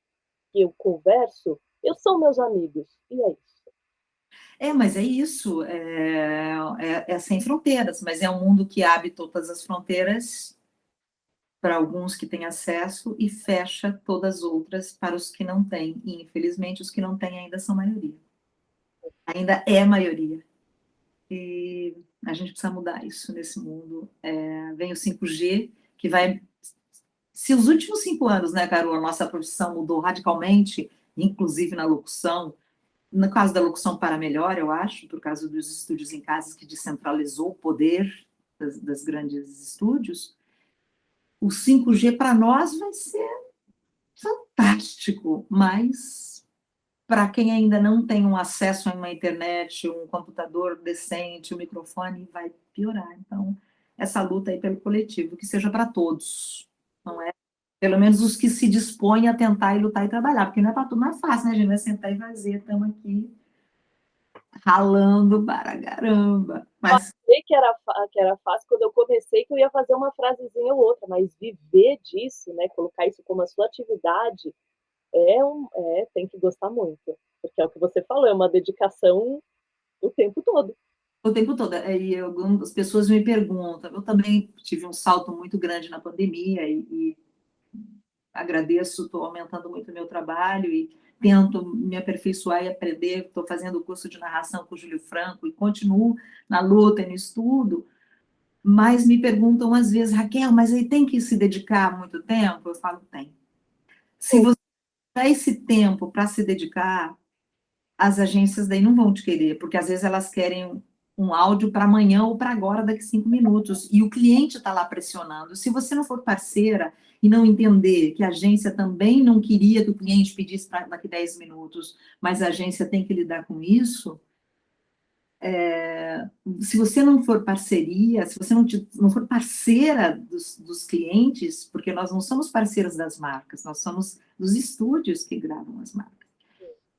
que eu converso, eu são meus amigos. E é isso. Mas é isso, é sem fronteiras, mas é um mundo que abre todas as fronteiras para alguns que têm acesso e fecha todas as outras para os que não têm. E, infelizmente, os que não têm ainda são maioria. Ainda é maioria. E a gente precisa mudar isso nesse mundo. Vem o 5G, que vai... Se os últimos 5 anos, né, Carol, a nossa profissão mudou radicalmente, inclusive na locução, no caso da locução para melhor, eu acho, por causa dos estúdios em casa que descentralizou o poder das grandes estúdios, o 5G para nós vai ser fantástico, mas para quem ainda não tem um acesso a uma internet, um computador decente, um microfone, vai piorar. Então, essa luta aí pelo coletivo, que seja para todos, não é? Pelo menos os que se dispõem a tentar e lutar e trabalhar, porque não é para tudo, não é fácil, né, a gente vai sentar e fazer, estamos aqui ralando para caramba. Mas sei que era fácil quando eu comecei, que eu ia fazer uma frasezinha ou outra, mas viver disso, né, colocar isso como a sua atividade, tem que gostar muito, porque é o que você falou, é uma dedicação o tempo todo. o tempo todo, e algumas pessoas me perguntam, eu também tive um salto muito grande na pandemia e agradeço, estou aumentando muito o meu trabalho e tento me aperfeiçoar e aprender, estou fazendo o curso de narração com o Júlio Franco e continuo na luta e no estudo, mas me perguntam às vezes, Raquel, mas aí tem que se dedicar muito tempo? Eu falo, tem. Se você tiver esse tempo para se dedicar, as agências daí não vão te querer, porque às vezes elas querem um áudio para amanhã ou para agora, daqui 5 minutos, e o cliente está lá pressionando. Se você não for parceira e não entender que a agência também não queria que o cliente pedisse para daqui 10 minutos, mas a agência tem que lidar com isso, se você não for parceria, se você não for parceira dos clientes, porque nós não somos parceiros das marcas, nós somos dos estúdios que gravam as marcas.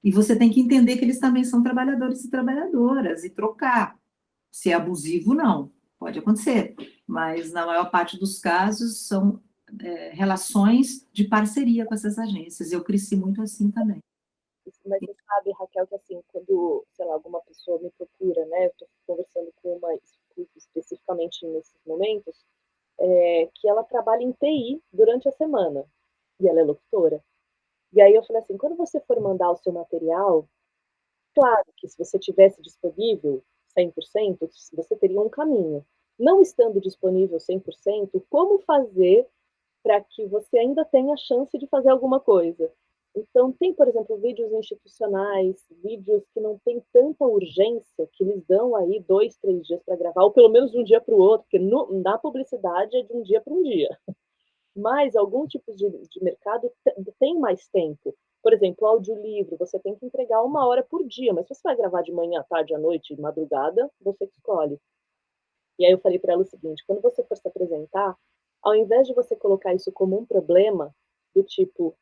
E você tem que entender que eles também são trabalhadores e trabalhadoras, e trocar. Se é abusivo, não. Pode acontecer. Mas, na maior parte dos casos, são relações de parceria com essas agências. Eu cresci muito assim também. Mas você sabe, Raquel, que assim, quando, sei lá, alguma pessoa me procura, né, eu estou conversando com uma especificamente nesses momentos, que ela trabalha em TI durante a semana, e ela é locutora. E aí eu falei assim, quando você for mandar o seu material, claro que se você tivesse disponível 100%, você teria um caminho. Não estando disponível 100%, como fazer para que você ainda tenha chance de fazer alguma coisa? Então, tem, por exemplo, vídeos institucionais, vídeos que não tem tanta urgência, que eles dão aí 2, 3 dias para gravar, ou pelo menos de um dia para o outro, porque na publicidade é de um dia para um dia. Mas algum tipo de mercado tem mais tempo. Por exemplo, audiolivro, você tem que entregar 1 hora por dia, mas se você vai gravar de manhã, tarde, à noite, madrugada, você que escolhe. E aí eu falei para ela o seguinte, quando você for se apresentar, ao invés de você colocar isso como um problema, do tipo,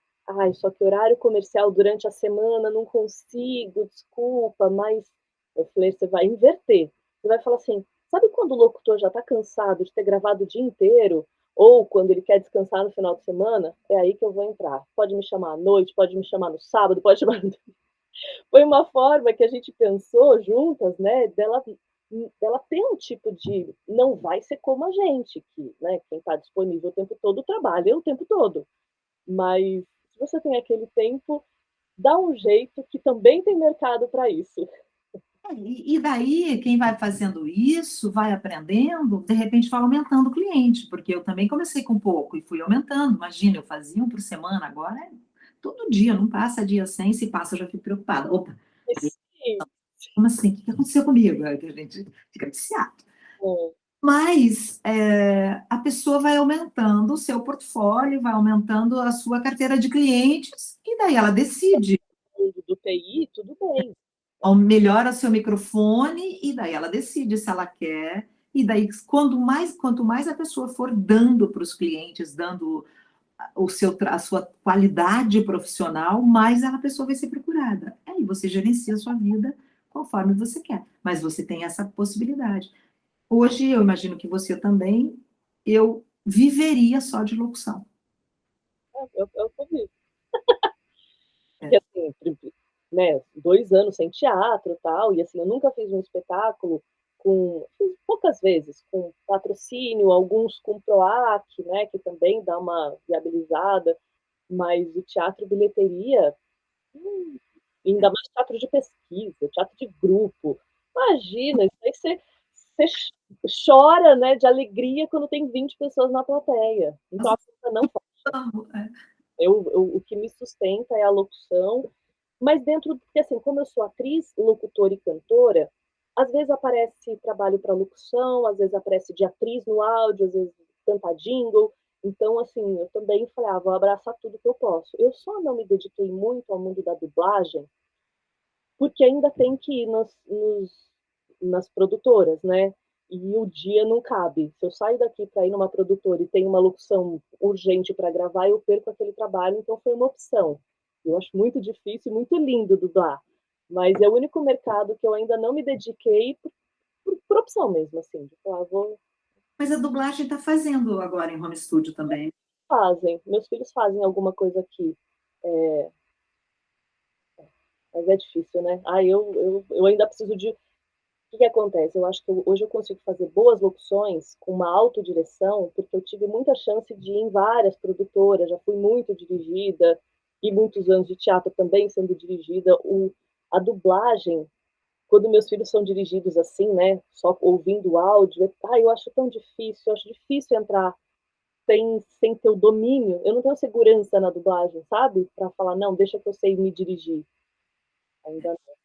só que horário comercial durante a semana não consigo, desculpa, mas eu falei, você vai inverter. Você vai falar assim, sabe quando o locutor já está cansado de ter gravado o dia inteiro, ou quando ele quer descansar no final de semana? É aí que eu vou entrar. Pode me chamar à noite, pode me chamar no sábado, pode chamar... Foi uma forma que a gente pensou juntas, né, dela ter um tipo de... Não vai ser como a gente, que, né, quem está disponível o tempo todo trabalha o tempo todo. Mas se você tem aquele tempo, dá um jeito que também tem mercado para isso. E daí, quem vai fazendo isso, vai aprendendo, de repente vai aumentando o cliente, porque eu também comecei com pouco e fui aumentando. Imagina, eu fazia 1 por semana, agora todo dia, não passa dia sem, se passa eu já fico preocupada. Opa, Sim. como assim? O que aconteceu comigo? Aí que a gente fica viciado. É. Mas a pessoa vai aumentando o seu portfólio, vai aumentando a sua carteira de clientes, e daí ela decide. Do TI, tudo bem. Melhora seu microfone, e daí ela decide se ela quer. E daí, quanto mais a pessoa for dando para os clientes, dando a sua qualidade profissional, mais a pessoa vai ser procurada. Aí você gerencia a sua vida conforme você quer. Mas você tem essa possibilidade. Hoje, eu imagino que você também, eu viveria só de locução. Eu convido. É. Porque, assim, né, 2 anos sem teatro e tal, e assim, eu nunca fiz um espetáculo fiz poucas vezes, com patrocínio, alguns com PROAC, né, que também dá uma viabilizada, mas o teatro bilheteria, ainda mais teatro de pesquisa, teatro de grupo, imagina, isso aí você chora, né, de alegria quando tem 20 pessoas na plateia, então a conta não fecha. O que me sustenta é a locução, mas dentro, porque assim, como eu sou atriz, locutora e cantora, às vezes aparece trabalho para locução, às vezes aparece de atriz no áudio, às vezes cantar jingle. Então, assim, eu também falei, vou abraçar tudo que eu posso. Eu só não me dediquei muito ao mundo da dublagem, porque ainda tem que ir nas produtoras, né? E o dia não cabe. Se eu saio daqui para ir numa produtora e tem uma locução urgente para gravar, eu perco aquele trabalho, então foi uma opção. Eu acho muito difícil, muito lindo dublar, mas é o único mercado que eu ainda não me dediquei por opção mesmo, assim, de falar, vou. Mas a dublagem está fazendo agora em home studio também. Meus filhos fazem alguma coisa aqui. É, mas é difícil, né? Eu ainda preciso de. O que acontece? Eu acho que hoje eu consigo fazer boas locuções com uma autodireção, porque eu tive muita chance de ir em várias produtoras, já fui muito dirigida, e muitos anos de teatro também sendo dirigida. A dublagem, quando meus filhos são dirigidos assim, né, só ouvindo o áudio, eu acho tão difícil, eu acho difícil entrar sem ter o domínio. Eu não tenho segurança na dublagem, sabe? Para falar, não, deixa que eu sei me dirigir. Ainda não.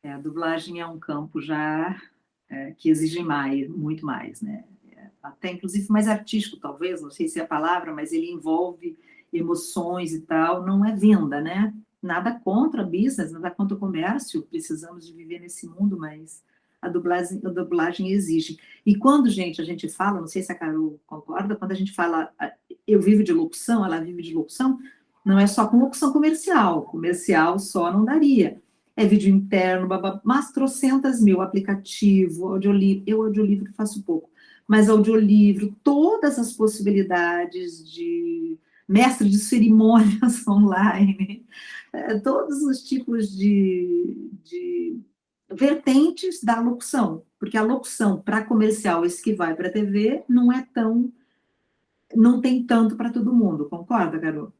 A dublagem é um campo já que exige mais, muito mais, né? Até inclusive mais artístico, talvez, não sei se é a palavra, mas ele envolve emoções e tal, não é venda, né? Nada contra business, nada contra o comércio, precisamos de viver nesse mundo, mas a dublagem exige. E quando, gente, a gente fala, não sei se a Carol concorda, quando a gente fala eu vivo de locução, ela vive de locução, não é só com locução comercial só não daria. É vídeo interno, mas trocentas mil, aplicativo, audiolivro, eu audiolivro faço pouco, mas audiolivro, todas as possibilidades de mestre de cerimônias online, todos os tipos de vertentes da locução, porque a locução para comercial, esse que vai para a TV, não tem tanto para todo mundo, concorda, Carol?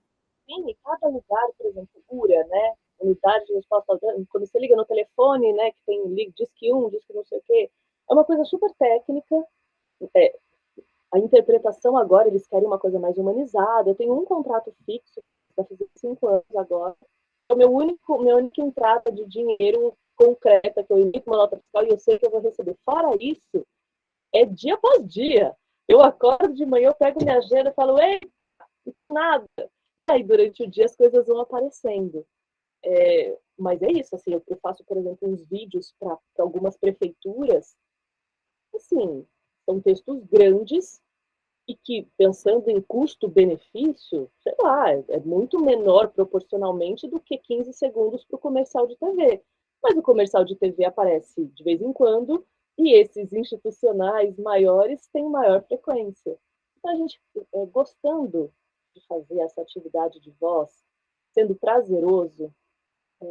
Sim, cada lugar, por exemplo, URA, né? Unidade de resposta, quando você liga no telefone, né, que tem disque 1, disque não sei o quê, é uma coisa super técnica. É, a interpretação agora, eles querem uma coisa mais humanizada. Eu tenho um contrato fixo, vai fazer 5 anos agora. É minha única entrada de dinheiro concreta, que eu emito uma nota fiscal e eu sei que eu vou receber. Fora isso, é dia após dia. Eu acordo de manhã, eu pego minha agenda e falo, ei, nada. Aí durante o dia as coisas vão aparecendo. Mas é isso, assim, eu faço, por exemplo, uns vídeos para algumas prefeituras, assim, são textos grandes e que, pensando em custo-benefício, sei lá, é muito menor proporcionalmente do que 15 segundos para o comercial de TV. Mas o comercial de TV aparece de vez em quando e esses institucionais maiores têm maior frequência. Então, a gente, gostando de fazer essa atividade de voz, sendo prazeroso,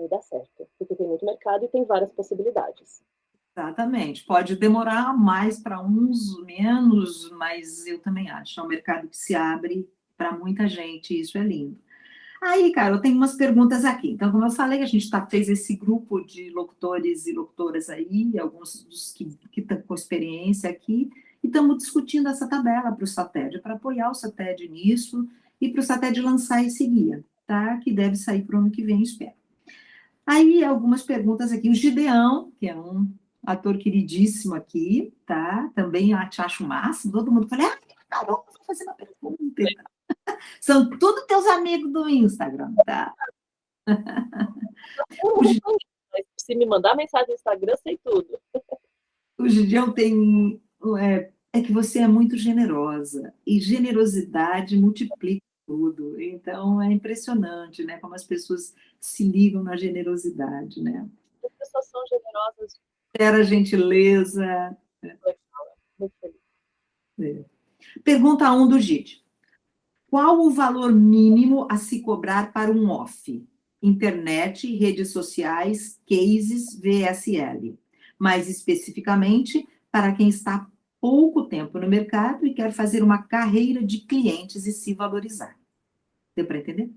dá certo, porque tem muito mercado e tem várias possibilidades. Exatamente. Pode demorar mais para uns, menos, mas eu também acho. É um mercado que se abre para muita gente, e isso é lindo. Aí, cara, eu tenho umas perguntas aqui. Então, como eu falei, a gente fez esse grupo de locutores e locutoras aí, alguns dos que estão com experiência aqui, e estamos discutindo essa tabela para o SATED, para apoiar o SATED nisso e para o SATED lançar esse guia, tá? Que deve sair para o ano que vem, espero. Aí, algumas perguntas aqui. O Gideão, que é um ator queridíssimo aqui, tá? Também eu te acho o máximo. Todo mundo fala, Carol, vou fazer uma pergunta. São tudo teus amigos do Instagram, tá? O, Se me mandar mensagem no Instagram, sei tudo. o Gideão tem... é que você é muito generosa. E generosidade multiplica tudo. Então, é impressionante, né? Como as pessoas se ligam na generosidade, né? As pessoas são generosas. Era gentileza. Muito feliz. É. Pergunta 1 do Gide. Qual o valor mínimo a se cobrar para um off? internet, redes sociais, cases, VSL. Mais especificamente, para quem está há pouco tempo no mercado e quer fazer uma carreira de clientes e se valorizar. Deu para entender?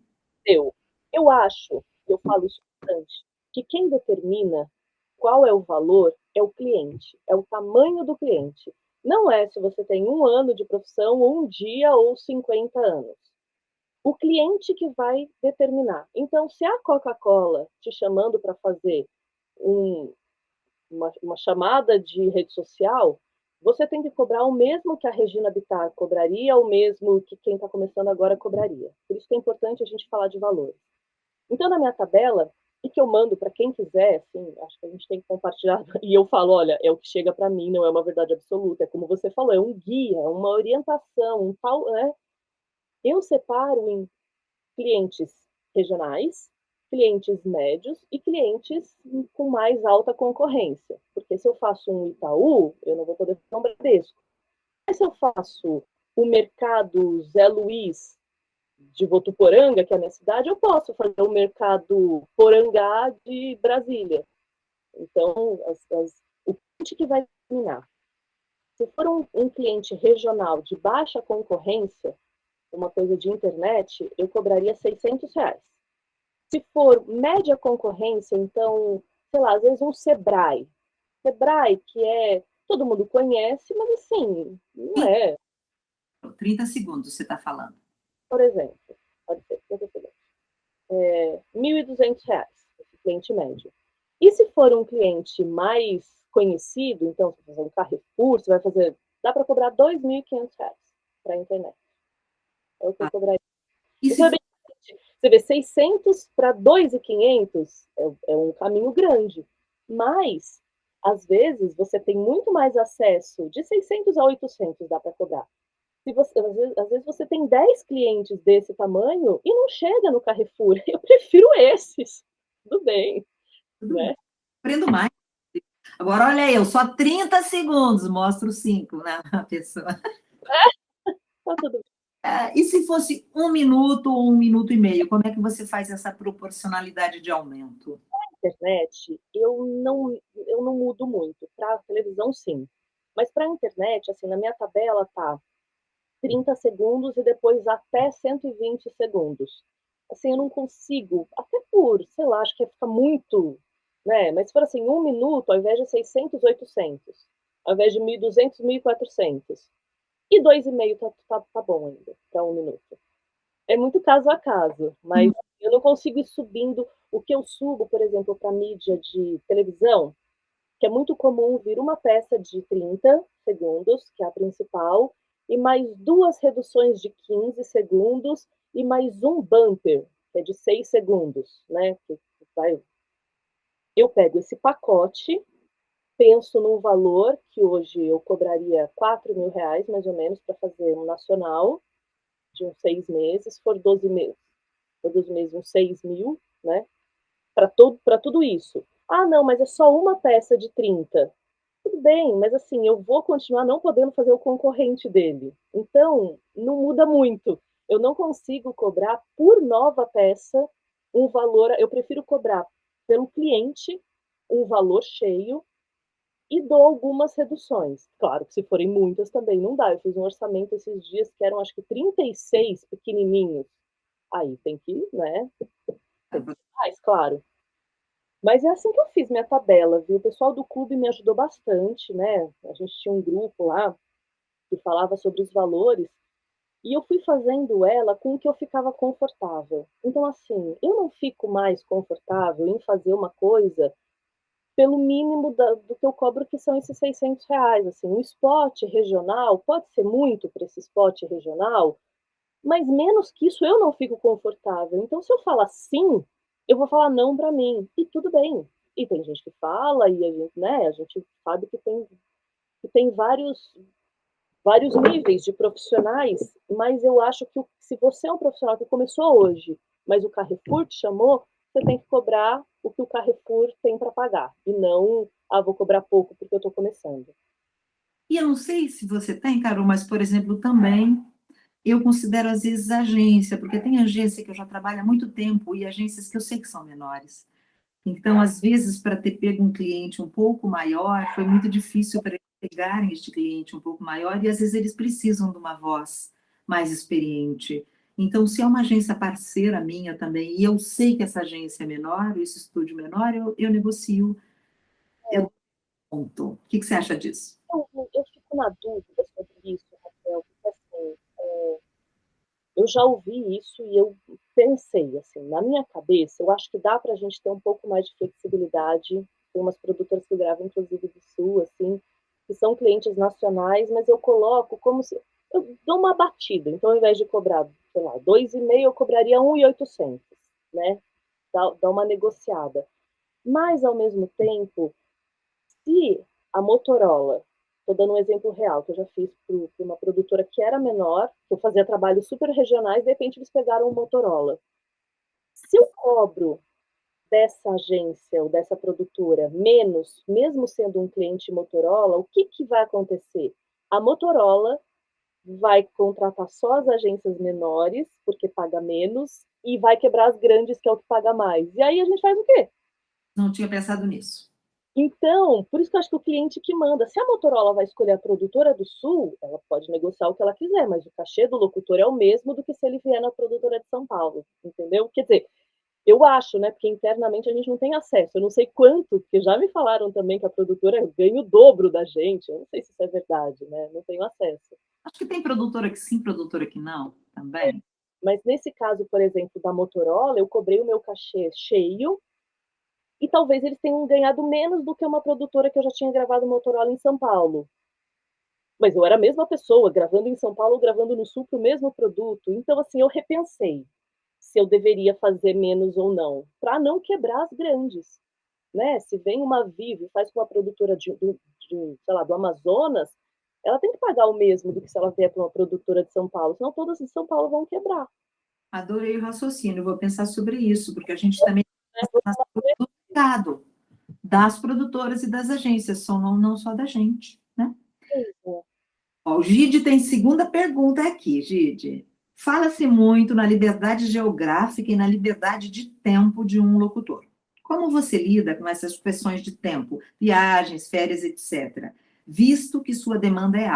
Eu acho, eu falo isso bastante, que quem determina qual é o valor é o cliente, é o tamanho do cliente. Não é se você tem 1 ano de profissão, ou 1 dia, ou 50 anos. O cliente que vai determinar. Então, se a Coca-Cola te chamando para fazer uma chamada de rede social, você tem que cobrar o mesmo que a Regina Bittar cobraria, o mesmo que quem está começando agora cobraria. Por isso que é importante a gente falar de valores. Então, na minha tabela, e que eu mando para quem quiser, assim, acho que a gente tem que compartilhar, e eu falo, olha, é o que chega para mim, não é uma verdade absoluta, é como você falou, é um guia, uma orientação, um tal, né? Eu separo em clientes regionais, clientes médios e clientes com mais alta concorrência. Porque se eu faço um Itaú, eu não vou poder fazer um Bradesco. Mas se eu faço o mercado Zé Luiz de Votuporanga, que é a minha cidade, eu posso fazer o mercado Porangá de Brasília. Então, o cliente que vai determinar. Se for um cliente regional de baixa concorrência, uma coisa de internet, eu cobraria R$ 600. Se for média concorrência, então, sei lá, às vezes um Sebrae. Sebrae, que todo mundo conhece, mas assim, não é. 30 segundos você está falando. Por exemplo, pode ser, R$ 1.200, esse cliente médio. E se for um cliente mais conhecido, então, você vai fazer um Carrefour, você vai fazer, dá para cobrar R$ 2.500 para a internet. É o que eu cobraria. Então, você vê, 600 para 2.500 é um caminho grande. Mas, às vezes, você tem muito mais acesso. De 600 a 800 dá para cobrar. Às vezes você tem 10 clientes desse tamanho e não chega no Carrefour. Eu prefiro esses. Tudo bem. Tudo Né? bem. Aprendo mais. Agora, olha aí, eu só 30 segundos mostro 5 na pessoa. Tá tudo bem. E se fosse 1 minuto ou 1 minuto e meio, como é que você faz essa proporcionalidade de aumento? Na internet, eu não mudo muito. Para televisão, sim. Mas para a internet, assim, na minha tabela tá 30 segundos e depois até 120 segundos. Assim, eu não consigo, até por, sei lá, acho que fica muito, né? Mas se for assim, 1 minuto, ao invés de 600, 800. Ao invés de 1.200, 1.400. E 2,5 tá bom ainda, para 1 minuto. É muito caso a caso, mas eu não consigo ir subindo. O que eu subo, por exemplo, para mídia de televisão, que é muito comum vir uma peça de 30 segundos, que é a principal, e mais 2 reduções de 15 segundos e mais um bumper, que é de 6 segundos, né? Eu pego esse pacote, penso num valor que hoje eu cobraria R$ 4.000, mais ou menos, para fazer um nacional de uns 6 meses, se for 12 meses, uns 6 mil, né? Para tudo isso. Ah, não, mas é só uma peça de 30. Tudo bem, mas assim, eu vou continuar não podendo fazer o concorrente dele. Então, não muda muito. Eu não consigo cobrar por nova peça um valor. Eu prefiro cobrar pelo cliente um valor cheio e dou algumas reduções. Claro que se forem muitas também não dá. Eu fiz um orçamento esses dias que eram acho que 36 pequenininhos. Aí tem que, né? Tem que mais, claro. Mas é assim que eu fiz minha tabela, viu? O pessoal do clube me ajudou bastante, né? A gente tinha um grupo lá que falava sobre os valores e eu fui fazendo ela com o que eu ficava confortável. Então, assim, eu não fico mais confortável em fazer uma coisa pelo mínimo do que eu cobro, que são esses R$ 600. Assim, um spot regional pode ser muito para esse spot regional, mas menos que isso eu não fico confortável. Então, se eu falar sim, eu vou falar não para mim. E tudo bem. E tem gente que fala, e a gente, né, a gente sabe que tem vários níveis de profissionais, mas eu acho que se você é um profissional que começou hoje, mas o Carrefour te chamou, você tem que cobrar o que o Carrefour tem para pagar. E não, vou cobrar pouco porque eu estou começando. E eu não sei se você tem, Carol, mas, por exemplo, também eu considero às vezes agência, porque tem agência que eu já trabalho há muito tempo e agências que eu sei que são menores. Então, às vezes, para ter pego um cliente um pouco maior, foi muito difícil para eles pegarem este cliente um pouco maior, e às vezes eles precisam de uma voz mais experiente. Então, se é uma agência parceira minha também, e eu sei que essa agência é menor, esse estúdio menor, eu negocio, eu conto. O que você acha disso? Eu fico na dúvida sobre isso, Raquel, porque assim, eu já ouvi isso e eu pensei, assim, na minha cabeça, eu acho que dá para a gente ter um pouco mais de flexibilidade. Tem umas produtoras que gravam, inclusive, do Sul, assim, que são clientes nacionais, mas eu coloco como se... Eu dou uma batida. Então, ao invés de cobrar, sei lá, 2,5, eu cobraria 1.800, né? Dá uma negociada. Mas, ao mesmo tempo, se a Motorola, estou dando um exemplo real, que eu já fiz para uma produtora que era menor, que eu fazia trabalhos super regionais, de repente eles pegaram o Motorola. Se eu cobro dessa agência ou dessa produtora menos, mesmo sendo um cliente Motorola, o que, que vai acontecer? A Motorola vai contratar só as agências menores, porque paga menos, e vai quebrar as grandes, que é o que paga mais. E aí a gente faz o quê? Não tinha pensado nisso. Então, por isso que eu acho que o cliente que manda. Se a Motorola vai escolher a produtora do Sul, ela pode negociar o que ela quiser, mas o cachê do locutor é o mesmo do que se ele vier na produtora de São Paulo, entendeu? Quer dizer, eu acho, né? Porque internamente a gente não tem acesso. Eu não sei quanto, porque já me falaram também que a produtora ganha o dobro da gente. Eu não sei se isso é verdade, né? Não tenho acesso. Acho que tem produtora que sim, produtora que não, também. Mas nesse caso, por exemplo, da Motorola, eu cobrei o meu cachê cheio e talvez eles tenham ganhado menos do que uma produtora que eu já tinha gravado Motorola em São Paulo. Mas eu era a mesma pessoa, gravando em São Paulo, gravando no Sul, para o mesmo produto. Então, assim, eu repensei se eu deveria fazer menos ou não, para não quebrar as grandes. Né? Se vem uma Vivo e faz com uma produtora sei lá, do Amazonas, ela tem que pagar o mesmo do que se ela vier para uma produtora de São Paulo, senão todas de São Paulo vão quebrar. Adorei o raciocínio, vou pensar sobre isso, porque a gente também está do mercado das produtoras e das agências, só não só da gente, né? Ó, o Gide tem segunda pergunta aqui, Gide. Fala-se muito na liberdade geográfica e na liberdade de tempo de um locutor. Como você lida com essas pressões de tempo, viagens, férias, etc., visto que sua demanda é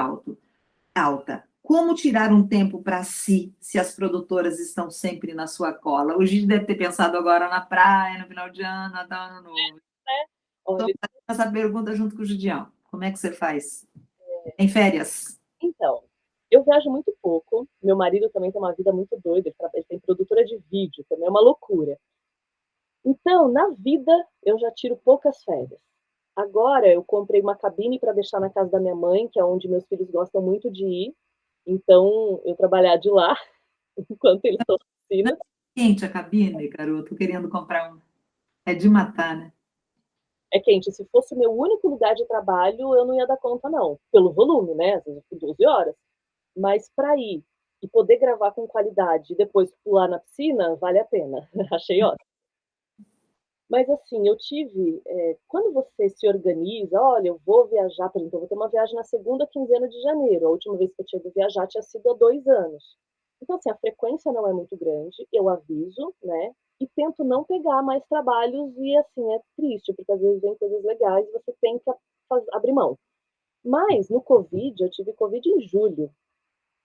alta? Como tirar um tempo para si, se as produtoras estão sempre na sua cola? O Gide deve ter pensado agora na praia, no final de ano, Natal, Ano Novo. Estou Olha, fazendo essa pergunta junto com o Gidião. Como é que você faz? Em férias? então, eu viajo muito pouco. Meu marido também tem uma vida muito doida. Ele tem produtora de vídeo, também é uma loucura. Então, na vida, eu já tiro poucas férias. Agora, eu comprei uma cabine para deixar na casa da minha mãe, que é onde meus filhos gostam muito de ir. Então, eu trabalhar de lá enquanto eles estão na Não piscina. é quente a cabine, garoto? Tô querendo comprar um. É de matar, né? É quente. Se fosse meu único lugar de trabalho, eu não ia dar conta, não. Pelo volume, né? Às vezes por 12 horas. Mas para ir e poder gravar com qualidade e depois pular na piscina, vale a pena. Achei ótimo. Mas assim, eu tive. Quando você se organiza, olha, eu vou viajar, por exemplo, eu vou ter uma viagem na segunda quinzena de janeiro. A última vez que eu tinha ido viajar tinha sido há 2 anos. Então, assim, a frequência não é muito grande, eu aviso, né? E tento não pegar mais trabalhos, e assim, é triste, porque às vezes vem coisas legais e você tem que abrir mão. Mas no Covid, eu tive Covid em julho.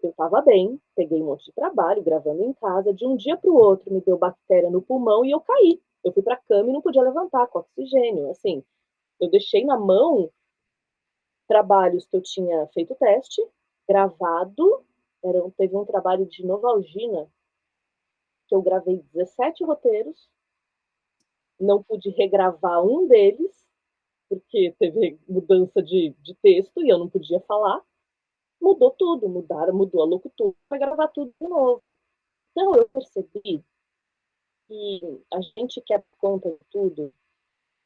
Eu estava bem, peguei um monte de trabalho, gravando em casa. De um dia para o outro, me deu bactéria no pulmão e eu caí. Eu fui para a cama e não podia levantar com oxigênio. Assim, eu deixei na mão trabalhos que eu tinha feito teste, gravado. Teve um trabalho de Novalgina, que eu gravei 17 roteiros. Não pude regravar um deles, porque teve mudança de texto e eu não podia falar. Mudou tudo, mudou a locutora para gravar tudo de novo. Então eu percebi que a gente quer conta de tudo,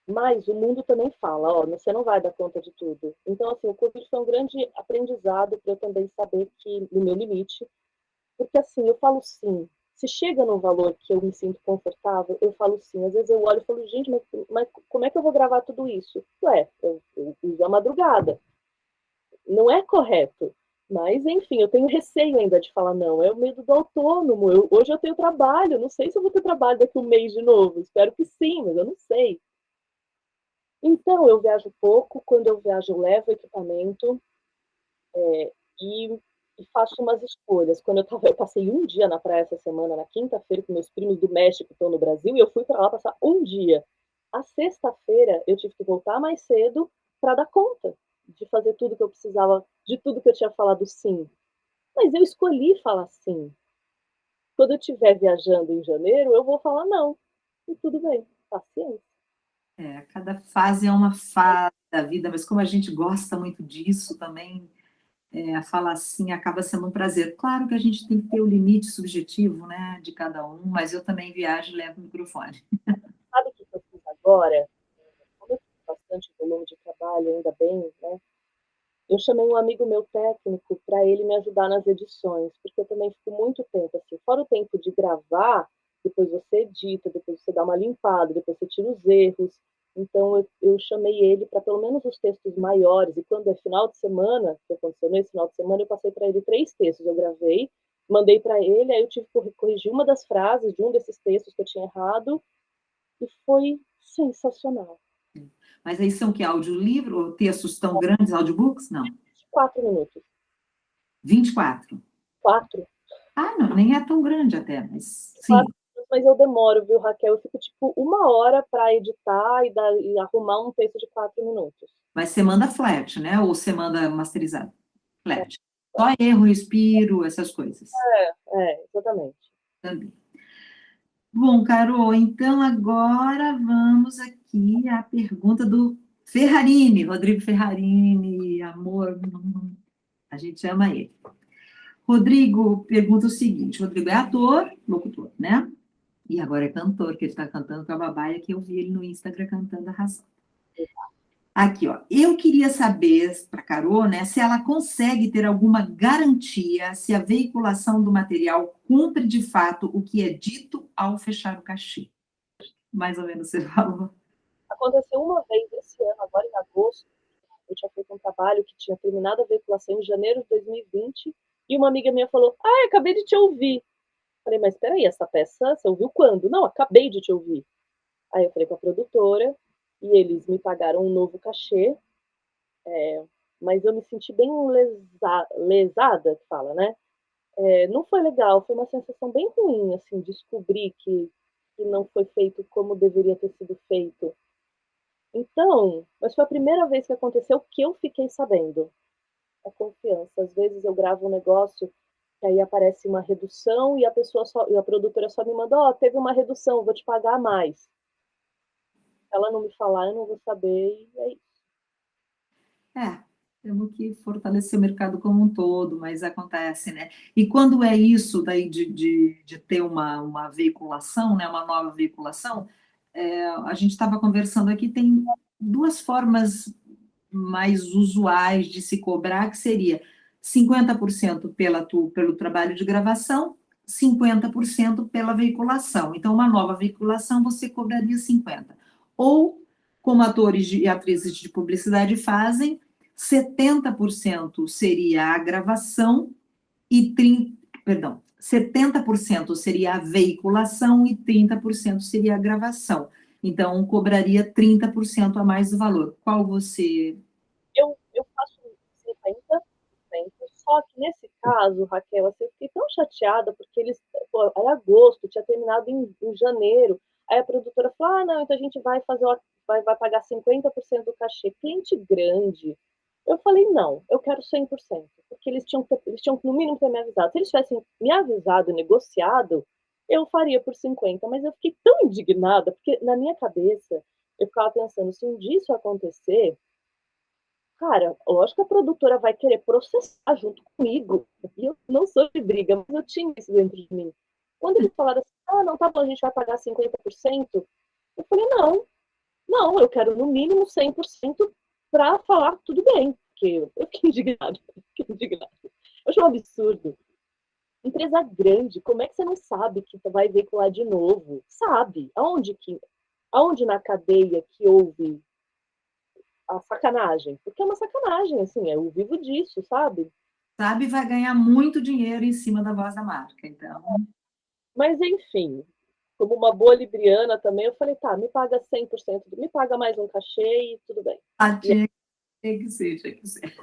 mas o mundo também fala, ó, você não vai dar conta de tudo. Então, assim, o Covid foi um grande aprendizado para eu também saber que no meu limite, porque assim, eu falo sim. Se chega num valor que eu me sinto confortável, eu falo sim. Às vezes eu olho e falo, gente, mas como é que eu vou gravar tudo isso? Ué, eu uso a madrugada. Não é correto. Mas, enfim, eu tenho receio ainda de falar não. É o medo do autônomo. Hoje eu tenho trabalho. Não sei se eu vou ter trabalho daqui a um mês de novo. Espero que sim, mas eu não sei. Então, eu viajo pouco. Quando eu viajo, eu levo equipamento e, e faço umas escolhas. Eu passei um dia na praia essa semana, na quinta-feira, com meus primos do México que estão no Brasil, e eu fui para lá passar um dia. A sexta-feira, eu tive que voltar mais cedo para dar conta de fazer tudo que eu precisava, de tudo que eu tinha falado sim. Mas eu escolhi falar sim. Quando eu estiver viajando em janeiro, eu vou falar não. E tudo bem, paciência. Cada fase é uma fase da vida, mas como a gente gosta muito disso também, falar assim acaba sendo um prazer. Claro que a gente tem que ter o limite subjetivo, né, de cada um, mas eu também viajo e levo o microfone. Sabe o que eu fiz agora? Como eu tenho bastante volume de trabalho, ainda bem, né? Eu chamei um amigo meu técnico para ele me ajudar nas edições, porque eu também fico muito tempo assim, fora o tempo de gravar, depois você edita, depois você dá uma limpada, depois você tira os erros. Então eu chamei ele para pelo menos os textos maiores, e quando é final de semana, que aconteceu nesse final de semana, eu passei para ele 3 textos, eu gravei, mandei para ele, aí eu tive que corrigir uma das frases de um desses textos que eu tinha errado, e foi sensacional. Mas aí são que audiolivro ou textos tão grandes, audiobooks? Não. 4 minutos. 24. 4. Ah, não, nem é tão grande até, mas sim. 4 minutos, mas eu demoro, viu, Raquel? Eu fico tipo 1 hora para editar e arrumar um texto de 4 minutos. Mas você manda flat, né? Ou você manda masterizado? Flat. Só erro, respiro, essas coisas. Exatamente. Também. Bom, Carol, então agora vamos aqui à pergunta do Ferrarini, Rodrigo Ferrarini, amor, a gente ama ele. Rodrigo pergunta o seguinte: Rodrigo é ator, locutor, né? E agora é cantor, que ele está cantando com a Babaia, que eu vi ele no Instagram cantando a Razão. Aqui, ó. Eu queria saber, para a Carol, né, se ela consegue ter alguma garantia se a veiculação do material cumpre de fato o que é dito ao fechar o cachê. Mais ou menos você falou. Aconteceu uma vez esse ano, agora em agosto, eu tinha feito um trabalho que tinha terminado a veiculação em janeiro de 2020, e uma amiga minha falou: Ah, acabei de te ouvir. Falei, mas peraí, essa peça você ouviu quando? Não, acabei de te ouvir. Aí eu falei com a produtora, e eles me pagaram um novo cachê, mas eu me senti bem lesada, que fala, né? Não foi legal, foi uma sensação bem ruim, assim, descobrir que não foi feito como deveria ter sido feito. Então, mas foi a primeira vez que aconteceu que eu fiquei sabendo. A confiança. Às vezes eu gravo um negócio que aí aparece uma redução e a produtora só me manda, ó, teve uma redução, vou te pagar mais. Se ela não me falar, eu não vou saber, e é isso. Temos que fortalecer o mercado como um todo, mas acontece, né? E quando é isso daí de ter uma veiculação, né, uma nova veiculação, a gente estava conversando aqui, tem duas formas mais usuais de se cobrar, que seria 50% pelo trabalho de gravação, 50% pela veiculação. Então, uma nova veiculação, você cobraria 50%. Ou, como atores e atrizes de publicidade fazem, 70% seria a gravação e 70% seria a veiculação e 30% seria a gravação. Então, cobraria 30% a mais do valor. Qual você... Eu faço 50%, só que nesse caso, Raquel, assim, eu fiquei tão chateada, porque eles, pô, era agosto, tinha terminado em janeiro, aí a produtora falou, ah, não, então a gente vai vai pagar 50% do cachê, cliente grande. Eu falei, não, eu quero 100%, porque eles tinham que no mínimo ter me avisado. Se eles tivessem me avisado, negociado, eu faria por 50%, mas eu fiquei tão indignada, porque na minha cabeça, eu ficava pensando, se um dia isso acontecer, cara, lógico que a produtora vai querer processar junto comigo. E eu não sou de briga, mas eu tinha isso dentro de mim. Quando eles falaram assim, ah, não, tá bom, a gente vai pagar 50%, eu falei, não, não, eu quero no mínimo 100% para falar tudo bem. Porque eu fiquei indignada, fiquei indignada. Eu acho um absurdo. Empresa grande, como é que você não sabe que vai veicular de novo? Sabe? Aonde na cadeia que houve a sacanagem? Porque é uma sacanagem, assim, eu vivo disso, sabe? sabe, vai ganhar muito dinheiro em cima da voz da marca. Então, Mas, enfim, como uma boa libriana também, eu falei, tá, me paga 100%, me paga mais um cachê e tudo bem. E tinha que ser, tinha que ser.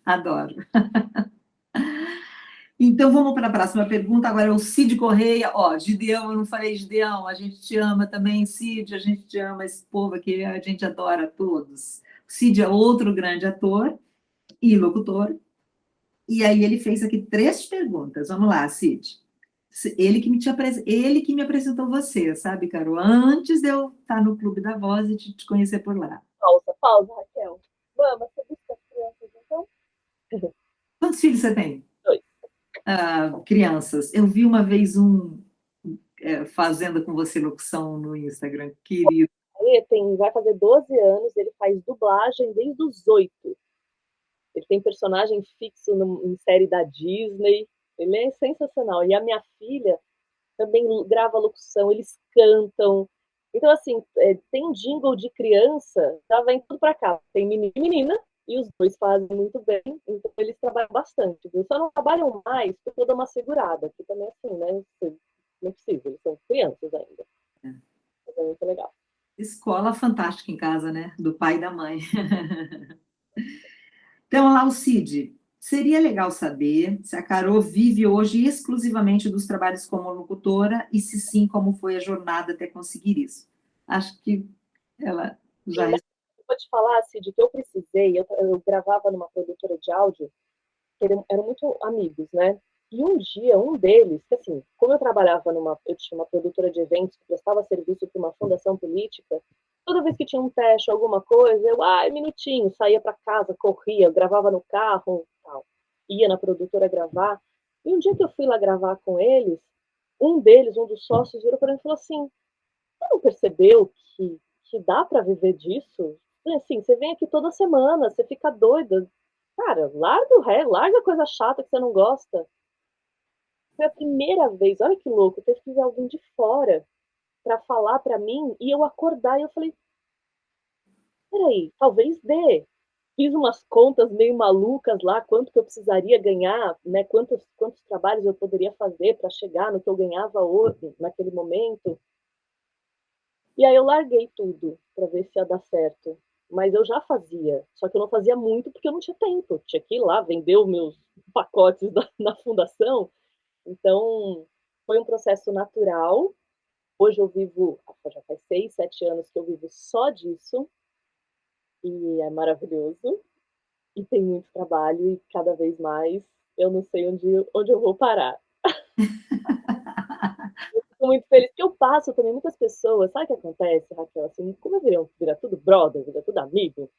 Adoro. Então, vamos para a próxima pergunta. Agora é o Cid Correia. Ó, Gideão, eu não falei Gideão, a gente te ama também, Cid, a gente te ama, esse povo aqui, a gente adora todos. O Cid é outro grande ator e locutor. E aí ele fez aqui 3 perguntas. Vamos lá, Cid. Ele que me apresentou você, sabe, Carol? Antes de eu estar no Clube da Voz e te conhecer por lá. pausa, pausa, Raquel. Mama, você busca as crianças, então? Quantos filhos você tem? 2. Crianças. Eu vi uma vez fazendo com você locução no Instagram, querido. Ele vai fazer 12 anos, ele faz dublagem desde os 8. Ele tem personagem fixo em série da Disney. Ele é sensacional. E a minha filha também grava locução, eles cantam. Então, assim, tem jingle de criança, já vem tudo para cá. Tem menino e menina, e os dois fazem muito bem, então eles trabalham bastante, viu? Só não trabalham mais porque eu dou uma segurada, que também assim, né? Não precisa, eles são crianças ainda. É muito legal. Escola fantástica em casa, né? Do pai e da mãe. Então, lá o Cid. Seria legal saber se a Carol vive hoje exclusivamente dos trabalhos como locutora e se sim, como foi a jornada até conseguir isso. Acho que ela já Sim, mas eu vou te falar, Cid, que eu precisei, eu gravava numa produtora de áudio, que eram muito amigos, né? E um dia, um deles, que assim, como eu tinha uma produtora de eventos que prestava serviço para uma fundação política, toda vez que tinha um teste, alguma coisa, minutinho, saía para casa, corria, gravava no carro, tal. Ia na produtora gravar. E um dia que eu fui lá gravar com eles, um deles, um dos sócios, virou para mim e falou assim: você não percebeu que dá para viver disso? Assim, você vem aqui toda semana, você fica doida. Cara, larga o ré, larga a coisa chata que você não gosta. Foi a primeira vez, olha que louco, ter que vir alguém de fora para falar para mim e eu acordar e eu falei, peraí, talvez dê. Fiz umas contas meio malucas lá, quanto que eu precisaria ganhar, né? Quantos trabalhos eu poderia fazer para chegar no que eu ganhava hoje, naquele momento. E aí eu larguei tudo para ver se ia dar certo. Mas eu já fazia, só que eu não fazia muito porque eu não tinha tempo. Eu tinha que ir lá vender os meus pacotes na fundação. Então, foi um processo natural. Hoje eu vivo, já faz 6, 7 anos que eu vivo só disso. E é maravilhoso. E tem muito trabalho e cada vez mais eu não sei onde eu vou parar. Fico muito feliz, porque eu passo também muitas pessoas, sabe o que acontece, Raquel? Assim, como eu vira tudo brother, vira tudo amigo,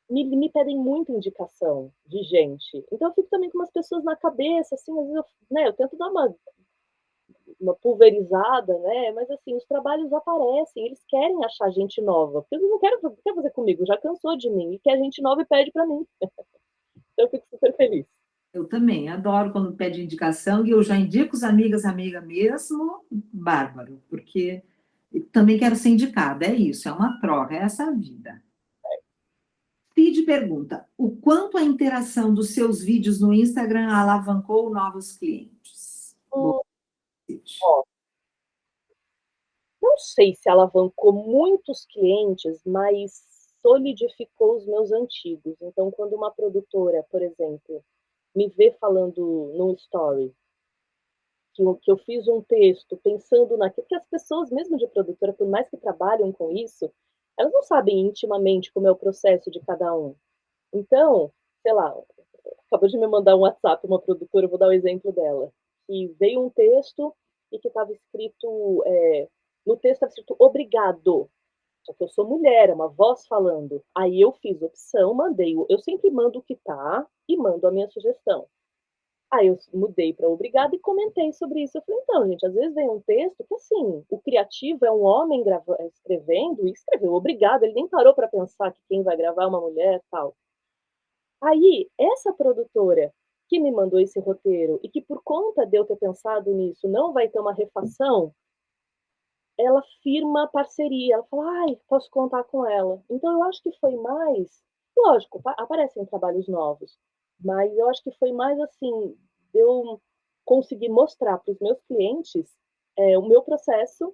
me pedem muita indicação de gente. Então eu fico também com umas pessoas na cabeça, assim, às vezes eu tento dar uma pulverizada, né? Mas assim, os trabalhos aparecem, eles querem achar gente nova, porque eles não querem fazer comigo, já cansou de mim, e quer gente nova e pede para mim. Então eu fico super feliz. Eu também adoro quando pede indicação e eu já indico os amigas, amiga mesmo, bárbaro, porque eu também quero ser indicada, é isso, é uma troca, é essa a vida. Pede pergunta: o quanto a interação dos seus vídeos no Instagram alavancou novos clientes? Boa, Hum, Cid. ó, não sei se alavancou muitos clientes, mas solidificou os meus antigos. Então, quando uma produtora, por exemplo, me vê falando num story que eu fiz um texto pensando naquilo, porque as pessoas, mesmo de produtora, por mais que trabalham com isso, elas não sabem intimamente como é o processo de cada um. Então, sei lá, acabou de me mandar um WhatsApp uma produtora, eu vou dar o exemplo dela, que veio um texto e que estava escrito, no texto estava escrito obrigado, só que eu sou mulher, é uma voz falando. Aí eu fiz opção, eu sempre mando o que tá e mando a minha sugestão. Aí eu mudei para obrigado e comentei sobre isso. Eu falei, então, gente, às vezes vem um texto que, assim, o criativo é um homem escrevendo e escreveu obrigado, ele nem parou para pensar que quem vai gravar é uma mulher tal. Aí, essa produtora que me mandou esse roteiro e que, por conta de eu ter pensado nisso, não vai ter uma refação, ela firma parceria. Ela fala, ai, posso contar com ela. Então, eu acho que foi mais Lógico, aparecem trabalhos novos, mas eu acho que foi mais assim, de eu conseguir mostrar para os meus clientes o meu processo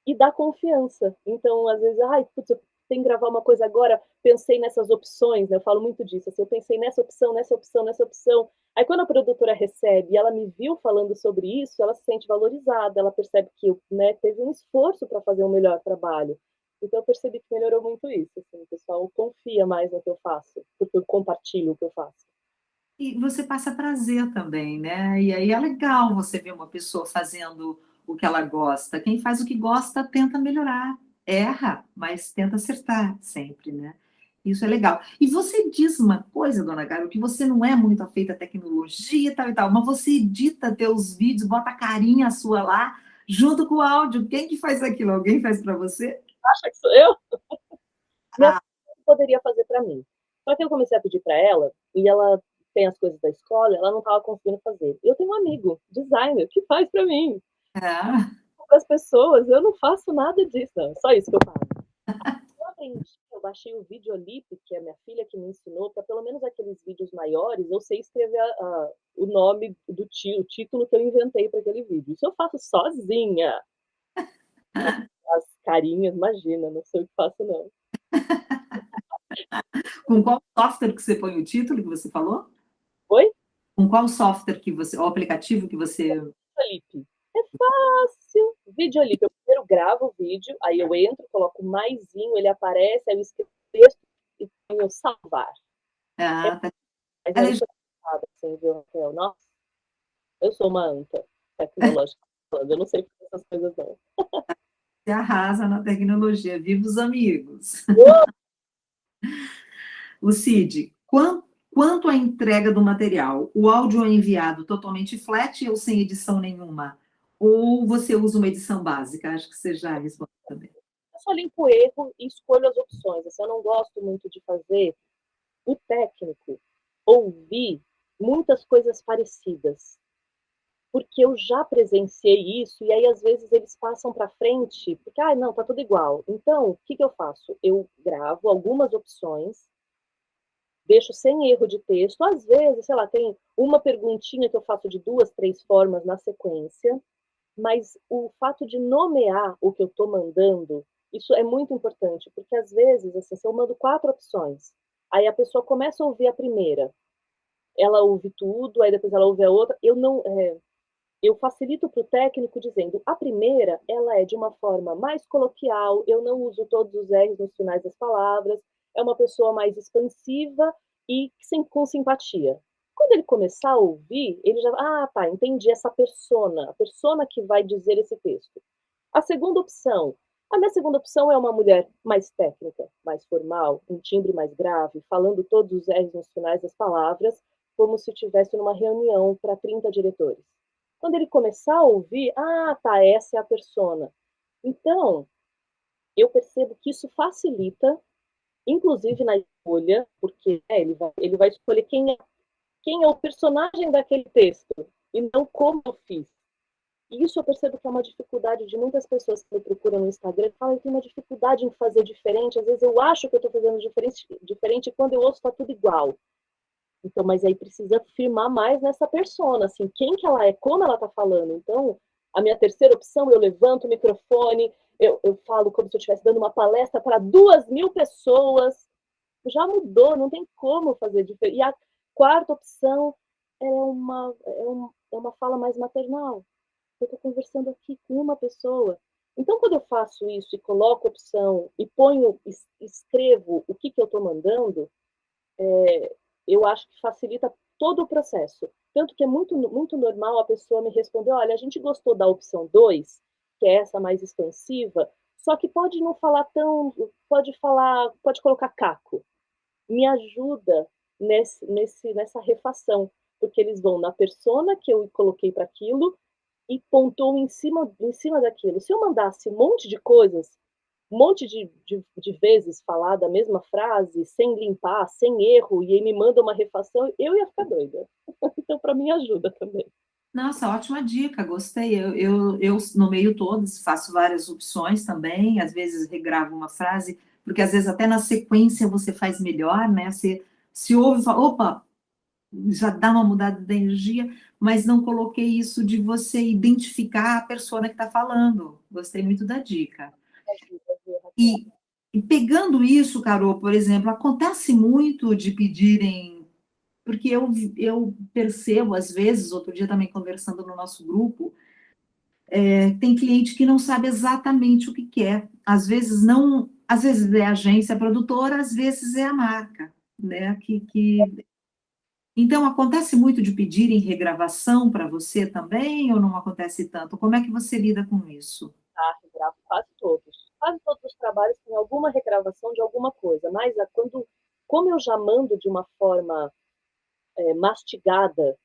e dar confiança. Então, às vezes, ai, putz, eu tenho que gravar uma coisa agora, pensei nessas opções, né? Eu falo muito disso, assim, eu pensei nessa opção, nessa opção, nessa opção. Aí, quando a produtora recebe e ela me viu falando sobre isso, ela se sente valorizada, ela percebe que eu, né, teve um esforço para fazer um melhor trabalho. Então, eu percebi que melhorou muito isso. Assim, o pessoal confia mais no que eu faço, porque eu compartilho o que eu faço. E você passa prazer também, né? E aí é legal você ver uma pessoa fazendo o que ela gosta. Quem faz o que gosta tenta melhorar, erra, mas tenta acertar sempre, né? Isso é legal. E você diz uma coisa, dona Carol, que você não é muito afeita à tecnologia e tal, mas você edita teus vídeos, bota a carinha sua lá, junto com o áudio. Quem que faz aquilo? Alguém faz para você? Acha que sou eu? Minha Ah, filha poderia fazer para mim. Só que eu comecei a pedir para ela, e ela tem as coisas da escola, ela não estava conseguindo fazer. Eu tenho um amigo, designer, que faz para mim. é. Para as pessoas, eu não faço nada disso, não. Só isso que eu faço. Eu aprendi, eu baixei o Videolip, que é minha filha que me ensinou, para pelo menos aqueles vídeos maiores, eu sei escrever o nome do o título que eu inventei para aquele vídeo. Isso eu faço sozinha. As carinhas, imagina, não sei o que faço, não. Com qual software que você põe o título que você falou? Oi? Com qual software que você, ou aplicativo que você. Videolip. É fácil. Videolip. Eu primeiro gravo o vídeo, aí eu entro, coloco maisinho, ele aparece, aí eu escrevo o texto e ponho salvar. Ah, tá. Mas Ela aí foi complicado, assim, viu, Raquel? Nossa, eu sou uma anta tecnológica falando, eu não sei fazer essas coisas, não. se arrasa na tecnologia. Viva os amigos. O Cid, quanto à entrega do material, o áudio é enviado totalmente flat ou sem edição nenhuma? Ou você usa uma edição básica? Acho que você já respondeu também. Eu só limpo o erro e escolho as opções. Assim, eu não gosto muito de fazer o técnico ouvir muitas coisas parecidas. Porque eu já presenciei isso e aí às vezes eles passam para frente, porque não, tá tudo igual. Então, o que que eu faço? Eu gravo algumas opções, deixo sem erro de texto, às vezes, sei lá, tem uma perguntinha que eu faço de 2, 3 formas na sequência, mas o fato de nomear o que eu estou mandando, isso é muito importante, porque às vezes, assim, se eu mando 4 opções, aí a pessoa começa a ouvir a primeira, ela ouve tudo, aí depois ela ouve a outra, eu facilito para o técnico dizendo, a primeira, ela é de uma forma mais coloquial, eu não uso todos os R's nos finais das palavras, é uma pessoa mais expansiva e com simpatia. Quando ele começar a ouvir, ele já, tá, entendi essa persona, a persona que vai dizer esse texto. A segunda opção, a minha segunda opção é uma mulher mais técnica, mais formal, um timbre mais grave, falando todos os R's nos finais das palavras, como se estivesse numa reunião para 30 diretores. Quando ele começar a ouvir, tá, essa é a persona. Então, eu percebo que isso facilita, inclusive na escolha, porque ele vai escolher quem é o personagem daquele texto, e não como eu fiz. E isso eu percebo que é uma dificuldade de muitas pessoas que me procuram no Instagram, falam, eu tenho uma dificuldade em fazer diferente, às vezes eu acho que eu estou fazendo diferente, e quando eu ouço está tudo igual. Então, mas aí precisa firmar mais nessa persona, assim, quem que ela é, como ela está falando. Então, a minha terceira opção, eu levanto o microfone, eu falo como se eu estivesse dando uma palestra para 2.000 pessoas. Já mudou, não tem como fazer diferente. E a quarta opção é uma fala mais maternal. Eu estou conversando aqui com uma pessoa. Então, quando eu faço isso e coloco opção e escrevo o que eu estou mandando, eu acho que facilita todo o processo. Tanto que é muito, muito normal a pessoa me responder: olha, a gente gostou da opção 2, que é essa mais expansiva, só que pode não falar tão. Pode colocar caco. Me ajuda nessa refação, porque eles vão na persona que eu coloquei para aquilo e pontuam em cima daquilo. Se eu mandasse um monte de coisas, um monte de vezes falar da mesma frase, sem limpar, sem erro, e aí me manda uma refação, eu ia ficar doida. Então, para mim, ajuda também. Nossa, ótima dica, gostei. Eu nomeio todos, faço várias opções também, às vezes regravo uma frase, porque às vezes até na sequência você faz melhor, né? Você se ouve e fala, opa, já dá uma mudada da energia, mas não coloquei isso de você identificar a persona que está falando. Gostei muito da dica. E, e pegando isso, Carol, por exemplo, acontece muito de pedirem, porque eu percebo, às vezes, outro dia também conversando no nosso grupo, tem cliente que não sabe exatamente o que quer. Às vezes não, às vezes é a agência produtora, às vezes é a marca, né? Então, acontece muito de pedirem regravação para você também, ou não acontece tanto? Como é que você lida com isso? Tá, regravo quase todos. Quase todos os trabalhos têm alguma regravação de alguma coisa, mas como eu já mando de uma forma mastigada,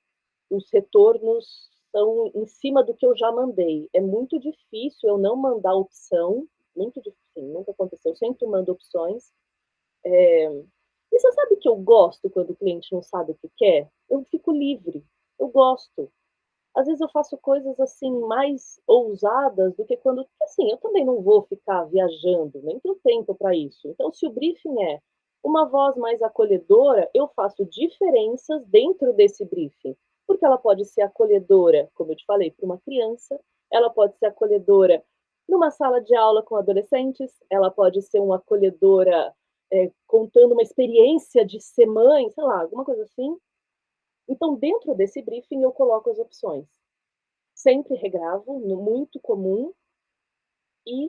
os retornos são em cima do que eu já mandei. É muito difícil eu não mandar opção, muito difícil, nunca aconteceu, eu sempre mando opções. E você sabe que eu gosto quando o cliente não sabe o que quer? Eu fico livre, eu gosto. Às vezes eu faço coisas assim mais ousadas do que quando, assim, eu também não vou ficar viajando, nem tenho tempo para isso. Então, se o briefing é uma voz mais acolhedora, eu faço diferenças dentro desse briefing, porque ela pode ser acolhedora, como eu te falei, para uma criança, ela pode ser acolhedora numa sala de aula com adolescentes, ela pode ser uma acolhedora contando uma experiência de ser mãe, sei lá, alguma coisa assim. Então, dentro desse briefing, eu coloco as opções. Sempre regravo, muito comum, e,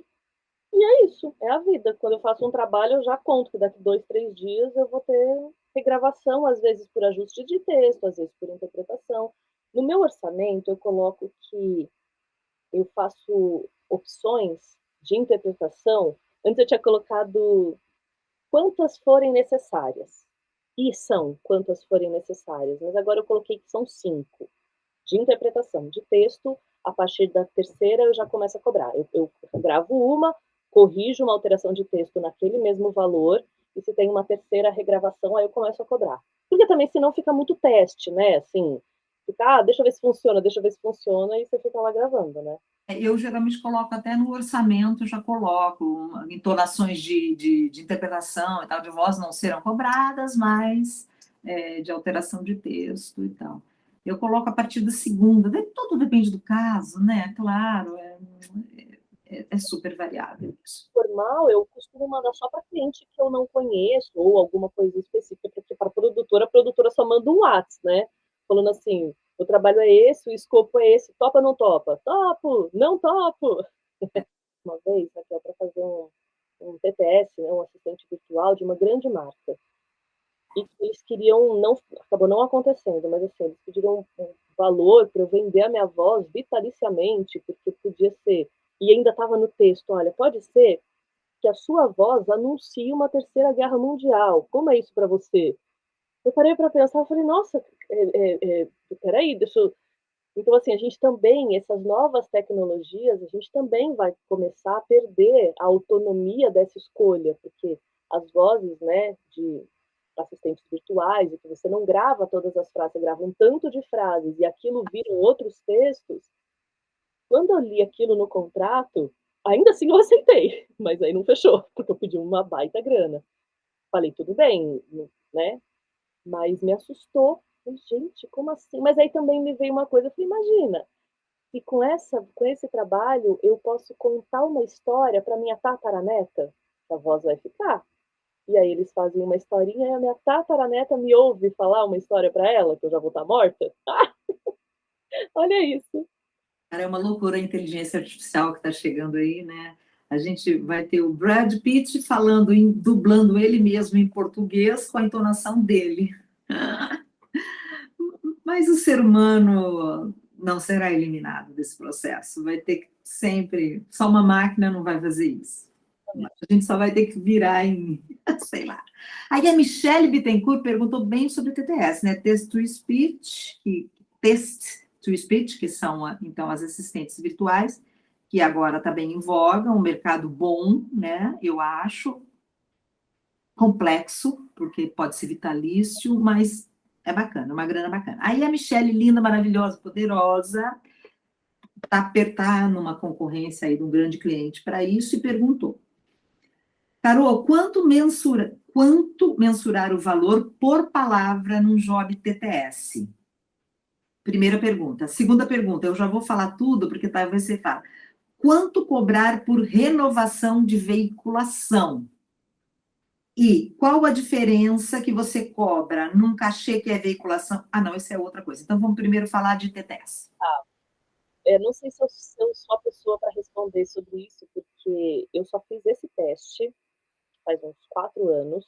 e é isso, é a vida. Quando eu faço um trabalho, eu já conto que daqui 2, 3 dias eu vou ter regravação, às vezes por ajuste de texto, às vezes por interpretação. No meu orçamento, eu coloco que eu faço opções de interpretação. Antes eu tinha colocado quantas forem necessárias. E são quantas forem necessárias, mas agora eu coloquei que são 5 de interpretação de texto. A partir da terceira eu já começo a cobrar. Eu gravo uma, corrijo uma alteração de texto naquele mesmo valor, e se tem uma terceira regravação, aí eu começo a cobrar. Porque também, senão, fica muito teste, né? Assim, fica, deixa eu ver se funciona, deixa eu ver se funciona, e você fica lá gravando, né? Eu geralmente coloco até no orçamento, já coloco entonações de interpretação e tal, de voz não serão cobradas, mas de alteração de texto e tal. Eu coloco a partir da segunda, tudo depende do caso, né? Claro, é super variável isso. Formal, eu costumo mandar só para cliente que eu não conheço, ou alguma coisa específica, porque para a produtora só manda um WhatsApp, né? Falando assim, o trabalho é esse, o escopo é esse, topa ou não topa? Topo, não topo. Uma vez, aqui, para fazer um TPS, né, um assistente virtual de uma grande marca. E eles queriam, não, acabou não acontecendo, mas assim, eles pediram um valor para eu vender a minha voz vitaliciamente, porque podia ser, e ainda estava no texto, olha, pode ser que a sua voz anuncie uma terceira guerra mundial. Como é isso para você? Eu parei para pensar e falei, nossa, peraí, deixa eu... Então, assim, a gente também, essas novas tecnologias, a gente também vai começar a perder a autonomia dessa escolha, porque as vozes, né, de assistentes virtuais, e que você não grava todas as frases, você grava um tanto de frases e aquilo viram outros textos. Quando eu li aquilo no contrato, ainda assim eu aceitei, mas aí não fechou, porque eu pedi uma baita grana. Falei, tudo bem, né? Mas me assustou. Falei, gente, como assim? Mas aí também me veio uma coisa, eu falei, imagina, e com esse trabalho eu posso contar uma história para minha tataraneta, a voz vai ficar. E aí eles fazem uma historinha e a minha tataraneta me ouve falar uma história para ela, que eu já vou estar morta. Olha isso. Cara, é uma loucura a inteligência artificial que está chegando aí, né? A gente vai ter o Brad Pitt falando, dublando ele mesmo em português com a entonação dele. Mas o ser humano não será eliminado desse processo. Vai ter que sempre. Só uma máquina não vai fazer isso. A gente só vai ter que virar em. Sei lá. Aí a Michelle Bittencourt perguntou bem sobre o TTS, né? Text-to-Speech, Text-to-Speech, que são, então, as assistentes virtuais, que agora está bem em voga, um mercado bom, né? Eu acho. Complexo, porque pode ser vitalício, mas é bacana, uma grana bacana. Aí a Michelle, linda, maravilhosa, poderosa, tá numa concorrência aí de um grande cliente para isso e perguntou: Carol, quanto mensurar o valor por palavra num job TTS? Primeira pergunta. Segunda pergunta, eu já vou falar tudo, porque talvez você fale. Quanto cobrar por renovação de veiculação? E qual a diferença que você cobra num cachê que é veiculação? Ah, não, isso é outra coisa. Então, vamos primeiro falar de TTS. Não sei se eu sou a pessoa para responder sobre isso, porque eu só fiz esse teste faz uns 4 anos,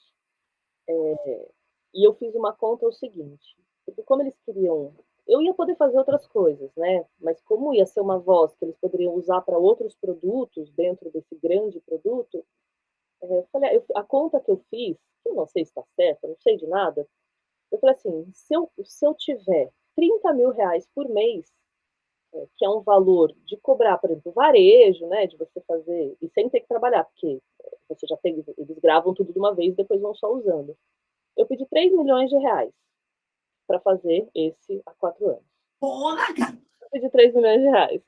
e eu fiz uma conta o seguinte, porque como eles queriam, eu ia poder fazer outras coisas, né? Mas como ia ser uma voz que eles poderiam usar para outros produtos dentro desse grande produto, eu falei, a conta que eu fiz, que eu não sei se está certa, não sei de nada, eu falei assim, se eu tiver 30 mil reais por mês, que é um valor de cobrar, por exemplo, varejo, né, de você fazer, e sem ter que trabalhar, porque você já tem, eles gravam tudo de uma vez e depois vão só usando. Eu pedi 3 milhões de reais para fazer esse há 4 anos. Porra, cara! Eu pedi 3 milhões de reais.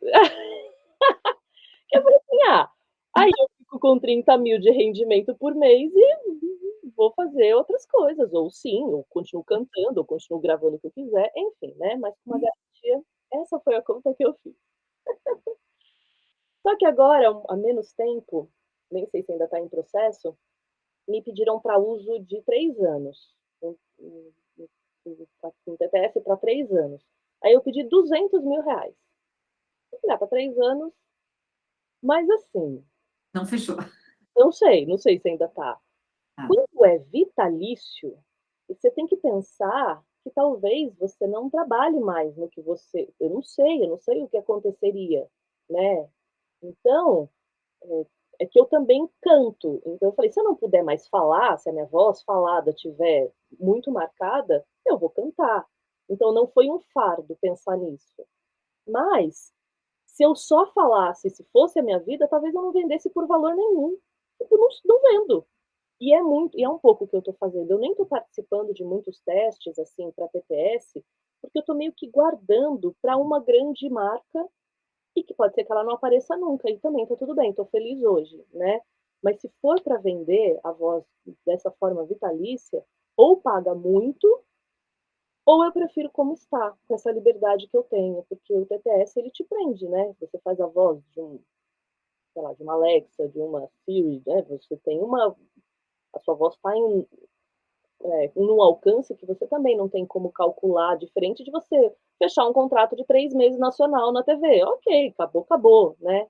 Eu falei assim, aí eu fico com 30 mil de rendimento por mês e vou fazer outras coisas, ou sim, eu continuo cantando, ou continuo gravando o que eu quiser, enfim, né, mas com uma garantia, essa foi a conta que eu fiz. Só que agora, há menos tempo, nem sei se ainda está em processo, me pediram para uso de 3 anos, um TTS para 3 anos. Aí eu pedi 200 mil reais. Para 3 anos, mas assim, Não fechou. não sei se ainda está. Ah, Quando é vitalício, você tem que pensar que talvez você não trabalhe mais no que você. Eu não sei o que aconteceria, né? Então, é que eu também canto. Então eu falei, se eu não puder mais falar, se a minha voz falada tiver muito marcada, eu vou cantar. Então não foi um fardo pensar nisso. Mas se eu só falasse, se fosse a minha vida, talvez eu não vendesse por valor nenhum. Eu não vendo. E é um pouco o que eu estou fazendo. Eu nem estou participando de muitos testes assim para TPS, porque eu estou meio que guardando para uma grande marca e que pode ser que ela não apareça nunca, e também tá tudo bem, tô feliz hoje, né? Mas se for para vender a voz dessa forma vitalícia, ou paga muito, ou eu prefiro como está, com essa liberdade que eu tenho, porque o TTS ele te prende, né? Você faz a voz de sei lá, de uma Alexa, de uma Siri, né? Você tem a sua voz está num alcance que você também não tem como calcular, diferente de você fechar um contrato de 3 meses nacional na TV. Ok, acabou, acabou, né?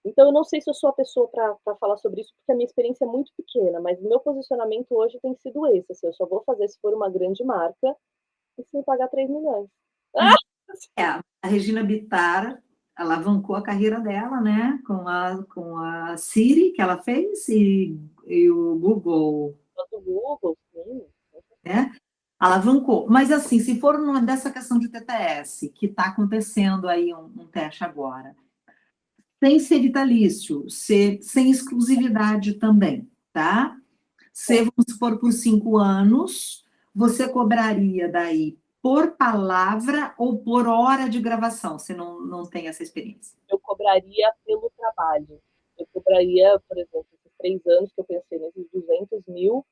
Então, eu não sei se eu sou a pessoa para falar sobre isso, porque a minha experiência é muito pequena, mas o meu posicionamento hoje tem sido esse. Assim, eu só vou fazer se for uma grande marca e se me pagar 3 milhões. mas a Regina Bittar alavancou a carreira dela, né? Com a Siri que ela fez e o Google, Do Google, sim. né? Alavancou. Mas assim, se for numa dessa questão de TTS, que está acontecendo aí um teste agora, sem ser vitalício, sem exclusividade também, tá? Se vamos supor por 5 anos, você cobraria daí por palavra ou por hora de gravação? Você não tem essa experiência? Eu cobraria pelo trabalho. Eu cobraria, por exemplo, esses 3 anos que eu pensei nesses 200 mil,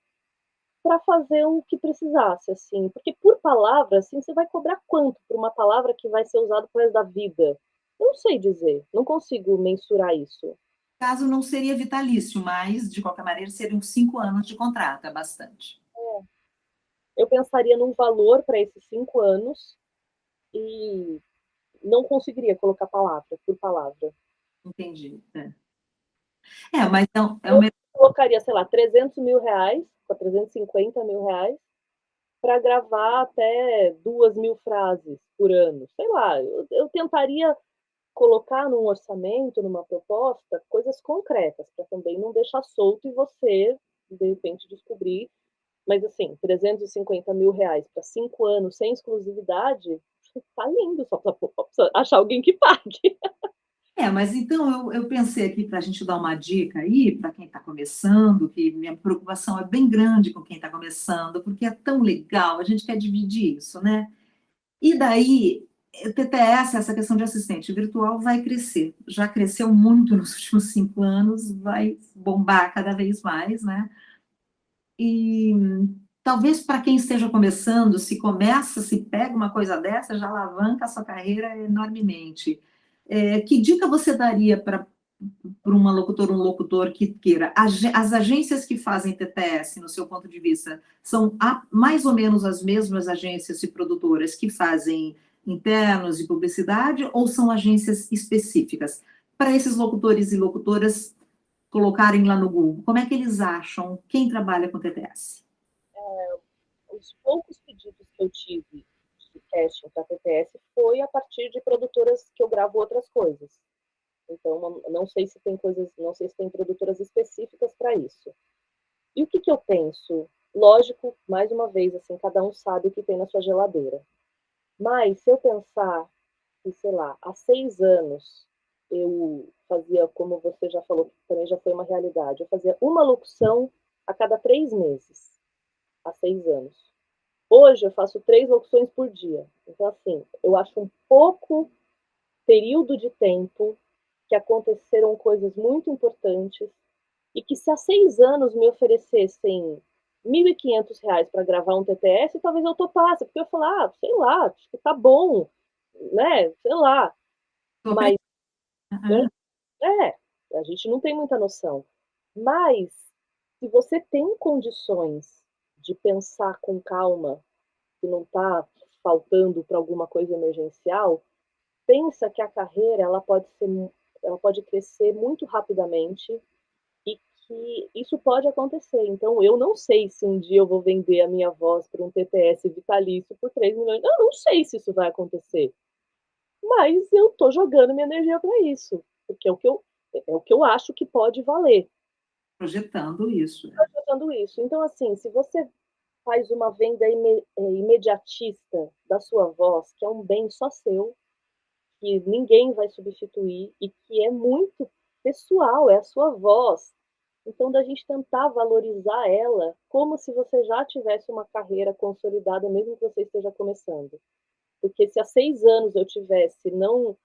para fazer o que precisasse, assim. Porque por palavra, assim, você vai cobrar quanto por uma palavra que vai ser usada pro resto da vida? Eu não sei dizer, não consigo mensurar isso. Caso não seria vitalício, mas, de qualquer maneira, seriam 5 anos de contrato, é bastante. Eu pensaria num valor para esses 5 anos e não conseguiria colocar palavra por palavra. Entendi. Mas então, é Eu uma. colocaria, sei lá, 300 mil reais, para 350 mil reais, para gravar até 2 mil frases por ano. Sei lá, eu tentaria colocar num orçamento, numa proposta, coisas concretas, para também não deixar solto e você, de repente, descobrir. Mas, assim, 350 mil reais para 5 anos sem exclusividade, tá lindo, só precisa achar alguém que pague. Mas então eu pensei aqui para a gente dar uma dica aí para quem está começando, que minha preocupação é bem grande com quem está começando, porque é tão legal, a gente quer dividir isso, né? E daí o TTS, essa questão de assistente virtual vai crescer. Já cresceu muito nos últimos 5 anos, vai bombar cada vez mais, né? E talvez para quem esteja começando, se pega uma coisa dessa, já alavanca a sua carreira enormemente. Que dica você daria para uma locutora, um locutor que queira? As agências que fazem TTS, no seu ponto de vista, são mais ou menos as mesmas agências e produtoras que fazem internos de publicidade ou são agências específicas? Para esses locutores e locutoras colocarem lá no Google, como é que eles acham quem trabalha com TTS? Os poucos pedidos que eu tive de casting para TTS foi a partir de produtoras que eu gravo outras coisas. Então, não sei se tem coisas, não sei se tem produtoras específicas para isso. E o que eu penso? Lógico, mais uma vez, assim, cada um sabe o que tem na sua geladeira. Mas se eu pensar que, sei lá, há 6 anos eu fazia, como você já falou, que também já foi uma realidade, eu fazia uma locução a cada 3 meses, há 6 anos. Hoje eu faço 3 locuções por dia. Então, assim, eu acho um pouco período de tempo que aconteceram coisas muito importantes e que se há 6 anos me oferecessem R$ 1.500 para gravar um TTS, talvez eu topasse, porque eu falar, sei lá, acho que tá bom, né? Sei lá. Mas a gente não tem muita noção. Mas se você tem condições de pensar com calma, que não está faltando para alguma coisa emergencial, pensa que a carreira ela pode crescer muito rapidamente e que isso pode acontecer. Então, eu não sei se um dia eu vou vender a minha voz para um TTS vitalício por 3 milhões. Eu não sei se isso vai acontecer. Mas eu estou jogando minha energia para isso, porque é o que eu acho que pode valer. Projetando isso. Jogando isso. Então, assim, se você faz uma venda imediatista da sua voz, que é um bem só seu, que ninguém vai substituir e que é muito pessoal, é a sua voz. Então, da gente tentar valorizar ela como se você já tivesse uma carreira consolidada, mesmo que você esteja começando. Porque se há 6 anos eu tivesse, não.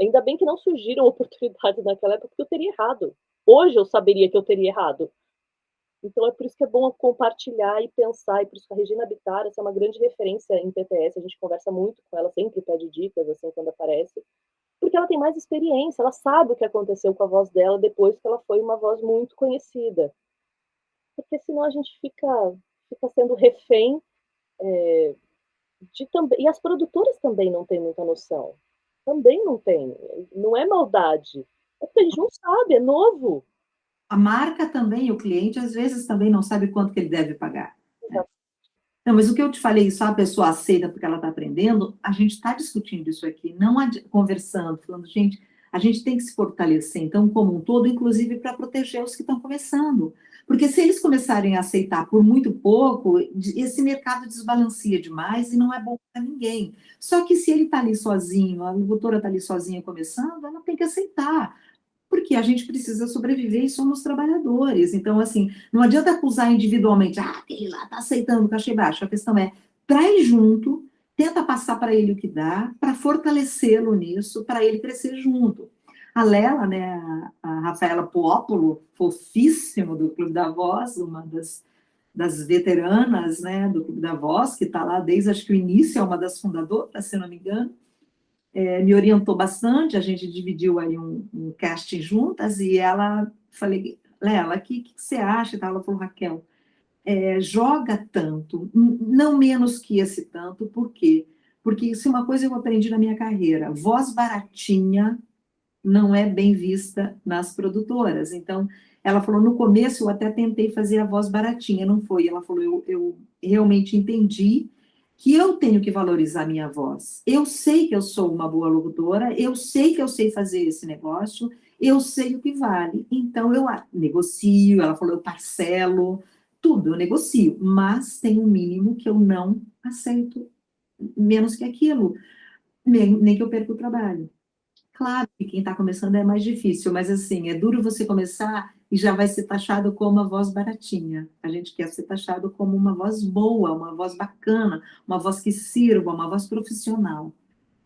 Ainda bem que não surgiram oportunidades naquela época, porque eu teria errado. Hoje eu saberia que eu teria errado. Então é por isso que é bom compartilhar e pensar, e por isso que a Regina Bittar, essa é uma grande referência em TTS, a gente conversa muito com ela, sempre pede dicas, assim, quando aparece, porque ela tem mais experiência, ela sabe o que aconteceu com a voz dela depois que ela foi uma voz muito conhecida. Porque senão a gente fica sendo refém de também. E as produtoras também não têm muita noção. Também não tem. Não é maldade. É porque a gente não sabe, é novo. A marca também, o cliente, às vezes também não sabe quanto que ele deve pagar. Exato. Não, mas o que eu te falei, só a pessoa aceita porque ela está aprendendo, a gente está discutindo isso aqui, não conversando, falando, gente, a gente tem que se fortalecer, então, como um todo, inclusive para proteger os que estão começando. Porque se eles começarem a aceitar por muito pouco, esse mercado desbalanceia demais e não é bom para ninguém. Só que se ele está ali sozinho, a locutora está ali sozinha começando, ela tem que aceitar, porque a gente precisa sobreviver e somos trabalhadores. Então, assim, não adianta acusar individualmente, aquele lá está aceitando o cachê baixo. A questão é, traz junto, tenta passar para ele o que dá, para fortalecê-lo nisso, para ele crescer junto. A Lela, né, a Rafaela Puópolo, fofíssimo do Clube da Voz, uma das veteranas, né, do Clube da Voz, que está lá desde, acho que o início, é uma das fundadoras, se não me engano, me orientou bastante, a gente dividiu aí um casting juntas, e ela, falei, Lela, o que você acha? Ela falou, Raquel, joga tanto, não menos que esse tanto, por quê? Porque isso é uma coisa que eu aprendi na minha carreira, voz baratinha não é bem vista nas produtoras, então, ela falou, no começo eu até tentei fazer a voz baratinha, não foi, ela falou, eu realmente entendi que eu tenho que valorizar minha voz. Eu sei que eu sou uma boa locutora, eu sei que eu sei fazer esse negócio, eu sei o que vale. Então, eu negocio, ela falou, eu parcelo, tudo, eu negocio, mas tem um mínimo que eu não aceito menos que aquilo, nem que eu perca o trabalho. Claro que quem está começando é mais difícil, mas assim, é duro você começar e já vai ser taxado como uma voz baratinha. A gente quer ser taxado como uma voz boa, uma voz bacana, uma voz que sirva, uma voz profissional.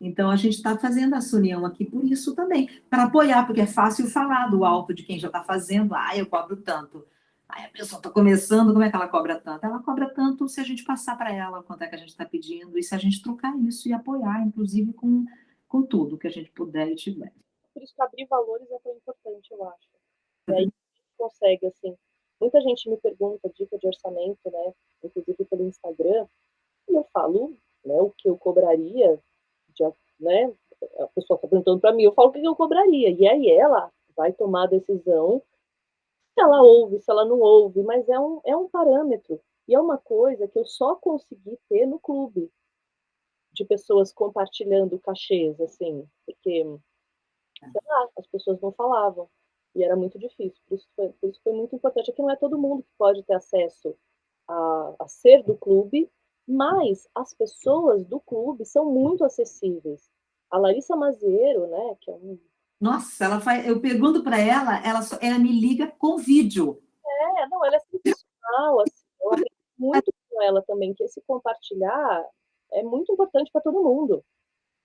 Então, a gente está fazendo essa união aqui por isso também, para apoiar, porque é fácil falar do alto de quem já está fazendo, eu cobro tanto. A pessoa está começando, como é que ela cobra tanto? Ela cobra tanto se a gente passar para ela quanto é que a gente está pedindo, e se a gente trocar isso e apoiar, inclusive com tudo que a gente puder e tiver. Por isso que abrir valores é tão importante, eu acho. E aí a gente consegue, assim, muita gente me pergunta dica de orçamento, né, inclusive pelo Instagram, e eu falo, né, o que eu cobraria, de, né, a pessoa está perguntando para mim, eu falo o que eu cobraria, e aí ela vai tomar a decisão, se ela ouve, se ela não ouve, mas é um parâmetro, e é uma coisa que eu só consegui ter no clube, de pessoas compartilhando cachês, assim, porque as pessoas não falavam. E era muito difícil. Por isso foi muito importante. Aqui não é todo mundo que pode ter acesso a ser do clube, mas as pessoas do clube são muito acessíveis. A Larissa Maziero, né, que é um. Nossa, ela faz, eu pergunto para ela me liga com vídeo. Não, ela é sensacional, assim, eu aprendi muito com ela também, que esse compartilhar é muito importante para todo mundo.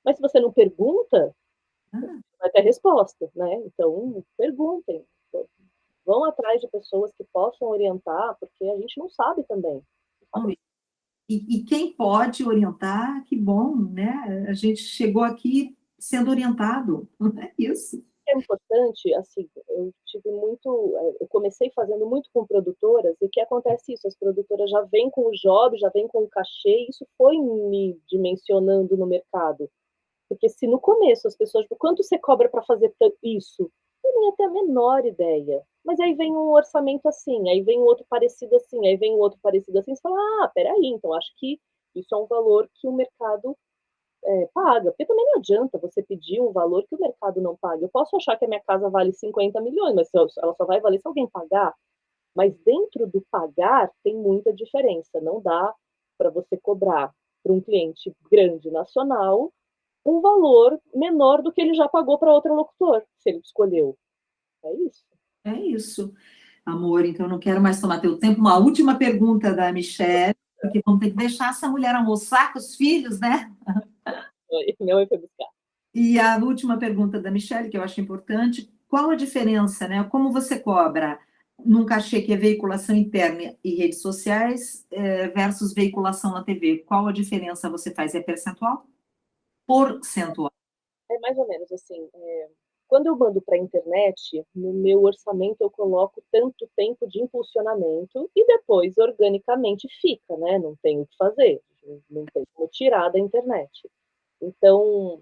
Mas se você não pergunta, vai ter resposta, né? Então, perguntem. Vão atrás de pessoas que possam orientar, porque a gente não sabe também. E quem pode orientar, que bom, né? A gente chegou aqui sendo orientado, não é isso? É importante, assim, eu comecei fazendo muito com produtoras, e o que acontece isso, as produtoras já vêm com o job, já vêm com o cachê, e isso foi me dimensionando no mercado. Porque se no começo as pessoas, tipo, quanto você cobra para fazer isso? Eu não ia ter a menor ideia. Mas aí vem um orçamento assim, aí vem um outro parecido assim, aí vem um outro parecido assim, você fala, peraí, então acho que isso é um valor que o mercado paga. Porque também não adianta você pedir um valor que o mercado não paga. Eu posso achar que a minha casa vale 50 milhões, mas ela só vai valer se alguém pagar. Mas dentro do pagar tem muita diferença. Não dá para você cobrar para um cliente grande nacional um valor menor do que ele já pagou para outro locutor, se ele escolheu. É isso. É isso, amor. Então, eu não quero mais tomar teu tempo. Uma última pergunta da Michelle, porque vamos ter que deixar essa mulher almoçar com os filhos, né? Minha mãe foi buscar. E a última pergunta da Michelle, que eu acho importante, qual a diferença, né? Como você cobra num cachê que é veiculação interna e redes sociais versus veiculação na TV? Qual a diferença você faz? É percentual? Porcentual. É mais ou menos assim. Quando eu mando para a internet, no meu orçamento eu coloco tanto tempo de impulsionamento e depois organicamente fica, né? Não tem o que fazer, não tem como tirar da internet. Então,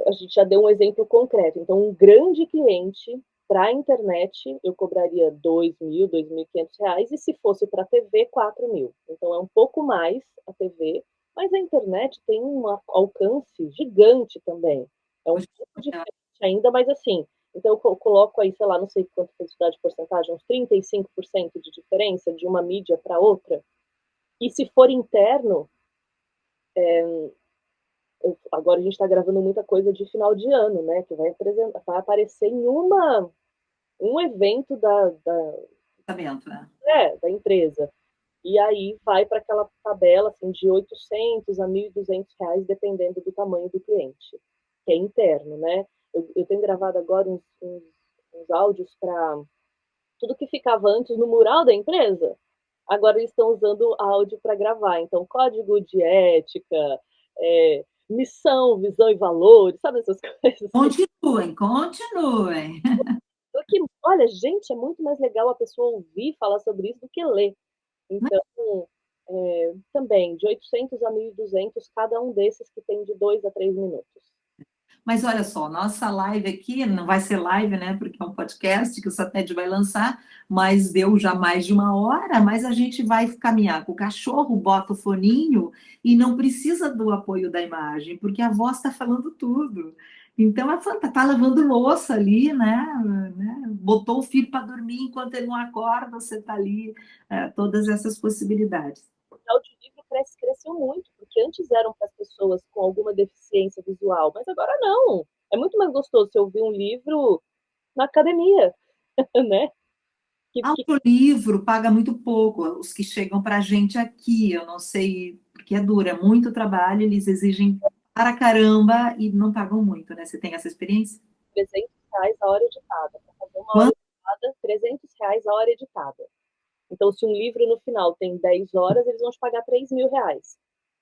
a gente já deu um exemplo concreto. Então, um grande cliente para a internet, eu cobraria 2.000, R$ 2.500, e se fosse para a TV, 4.000. Então, é um pouco mais a TV, mas a internet tem um alcance gigante também. É um pouco diferente ainda, mas assim, então eu coloco aí, sei lá, não sei quanto quantidade de porcentagem, uns 35% de diferença de uma mídia para outra. E se for interno, agora a gente está gravando muita coisa de final de ano, né? Que vai aparecer em um evento da empresa. E aí vai para aquela tabela assim, de 800 a R$ 1.200, dependendo do tamanho do cliente, que é interno, né? Eu tenho gravado agora uns áudios para tudo que ficava antes no mural da empresa. Agora eles estão usando áudio para gravar. Então, código de ética, missão, visão e valores, sabe essas coisas? Continuem, continuem. Porque, olha, gente, é muito mais legal a pessoa ouvir falar sobre isso do que ler. Então, também, de 800 a 1.200, cada um desses que tem de 2 a 3 minutos. Mas olha só, nossa live aqui não vai ser live, né? Porque é um podcast que o Satélite vai lançar, mas deu já mais de 1 hora, mas a gente vai caminhar com o cachorro, bota o foninho e não precisa do apoio da imagem, porque a voz está falando tudo. Então, é fantástico, tá lavando louça ali, né? Botou o filho para dormir enquanto ele não acorda, você está ali, todas essas possibilidades. O audiolivro cresceu muito, porque antes eram para as pessoas com alguma deficiência visual, mas agora não. É muito mais gostoso você ouvir um livro na academia, né? Audiolivro paga muito pouco, os que chegam para a gente aqui, eu não sei, porque é duro, é muito trabalho, eles exigem para caramba e não pagam muito, né? Você tem essa experiência? R$ 300 a hora editada. Para fazer uma hora Quanto? editada, R$ 300 a hora editada. Então, se um livro no final tem 10 horas, eles vão te pagar R$ 3.000.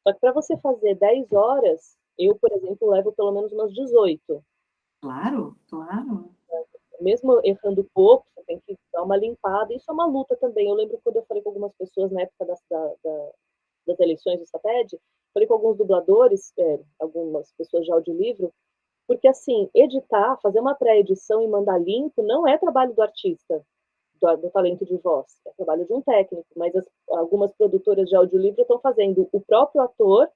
Só que para você fazer 10 horas, eu, por exemplo, levo pelo menos umas 18. Claro, claro. Mesmo errando pouco, você tem que dar uma limpada. Isso é uma luta também. Eu lembro quando eu falei com algumas pessoas na época das eleições do SAPED, falei com alguns dubladores, algumas pessoas de audiolivro, porque, assim, editar, fazer uma pré-edição e mandar limpo não é trabalho do artista, do talento de voz, é trabalho de um técnico, mas algumas produtoras de audiolivro estão fazendo o próprio ator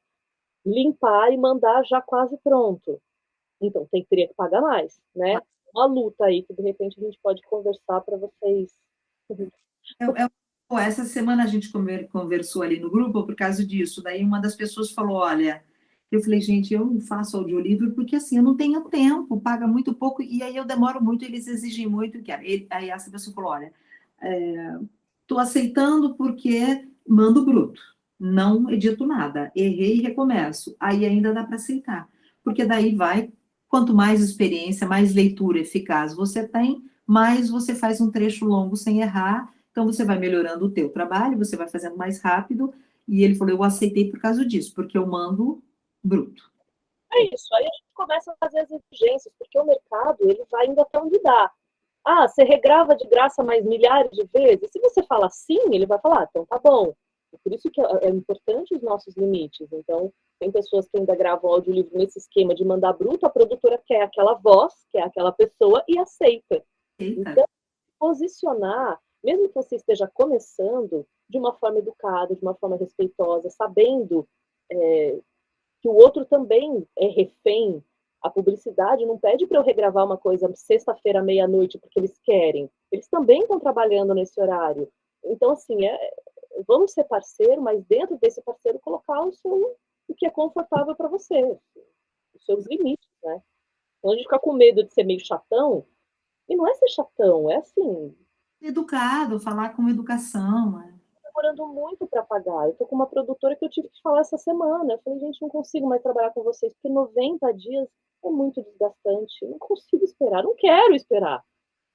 limpar e mandar já quase pronto. Então, teria que pagar mais, né? Uma luta aí que, de repente, a gente pode conversar para vocês. Essa semana a gente conversou ali no grupo por causa disso. Daí uma das pessoas falou: Olha, eu falei, gente, eu não faço audiolivro porque assim, eu não tenho tempo, paga muito pouco, e aí eu demoro muito, eles exigem muito. Aí essa pessoa falou: Olha, estou aceitando porque mando bruto, não edito nada, errei e recomeço. Aí ainda dá para aceitar, porque daí vai, quanto mais experiência, mais leitura eficaz você tem, mais você faz um trecho longo sem errar, então você vai melhorando o teu trabalho, você vai fazendo mais rápido, e ele falou, eu aceitei por causa disso, porque eu mando bruto. É isso, aí a gente começa a fazer as exigências, porque o mercado ele vai indo até onde dá. Ah, você regrava de graça mais milhares de vezes? Se você fala sim, ele vai falar, então tá bom. Por isso que é importante os nossos limites. Então, tem pessoas que ainda gravam audiolivro nesse esquema de mandar bruto, a produtora quer aquela voz, quer aquela pessoa e aceita. Eita. Então, posicionar, mesmo que você esteja começando, de uma forma educada, de uma forma respeitosa, sabendo que o outro também é refém. A publicidade não pede para eu regravar uma coisa sexta-feira, meia-noite, porque eles querem. Eles também estão trabalhando nesse horário. Então, assim, vamos ser parceiro, mas dentro desse parceiro colocar o que é confortável para você, os seus limites, né? Então a gente fica com medo de ser meio chatão, e não é ser chatão, é assim, Educado, falar com educação. Né? demorando muito para pagar. Eu tô com uma produtora que eu tive que falar essa semana. Eu falei, gente, não consigo mais trabalhar com vocês, porque 90 dias é muito desgastante. Não consigo esperar, não quero esperar.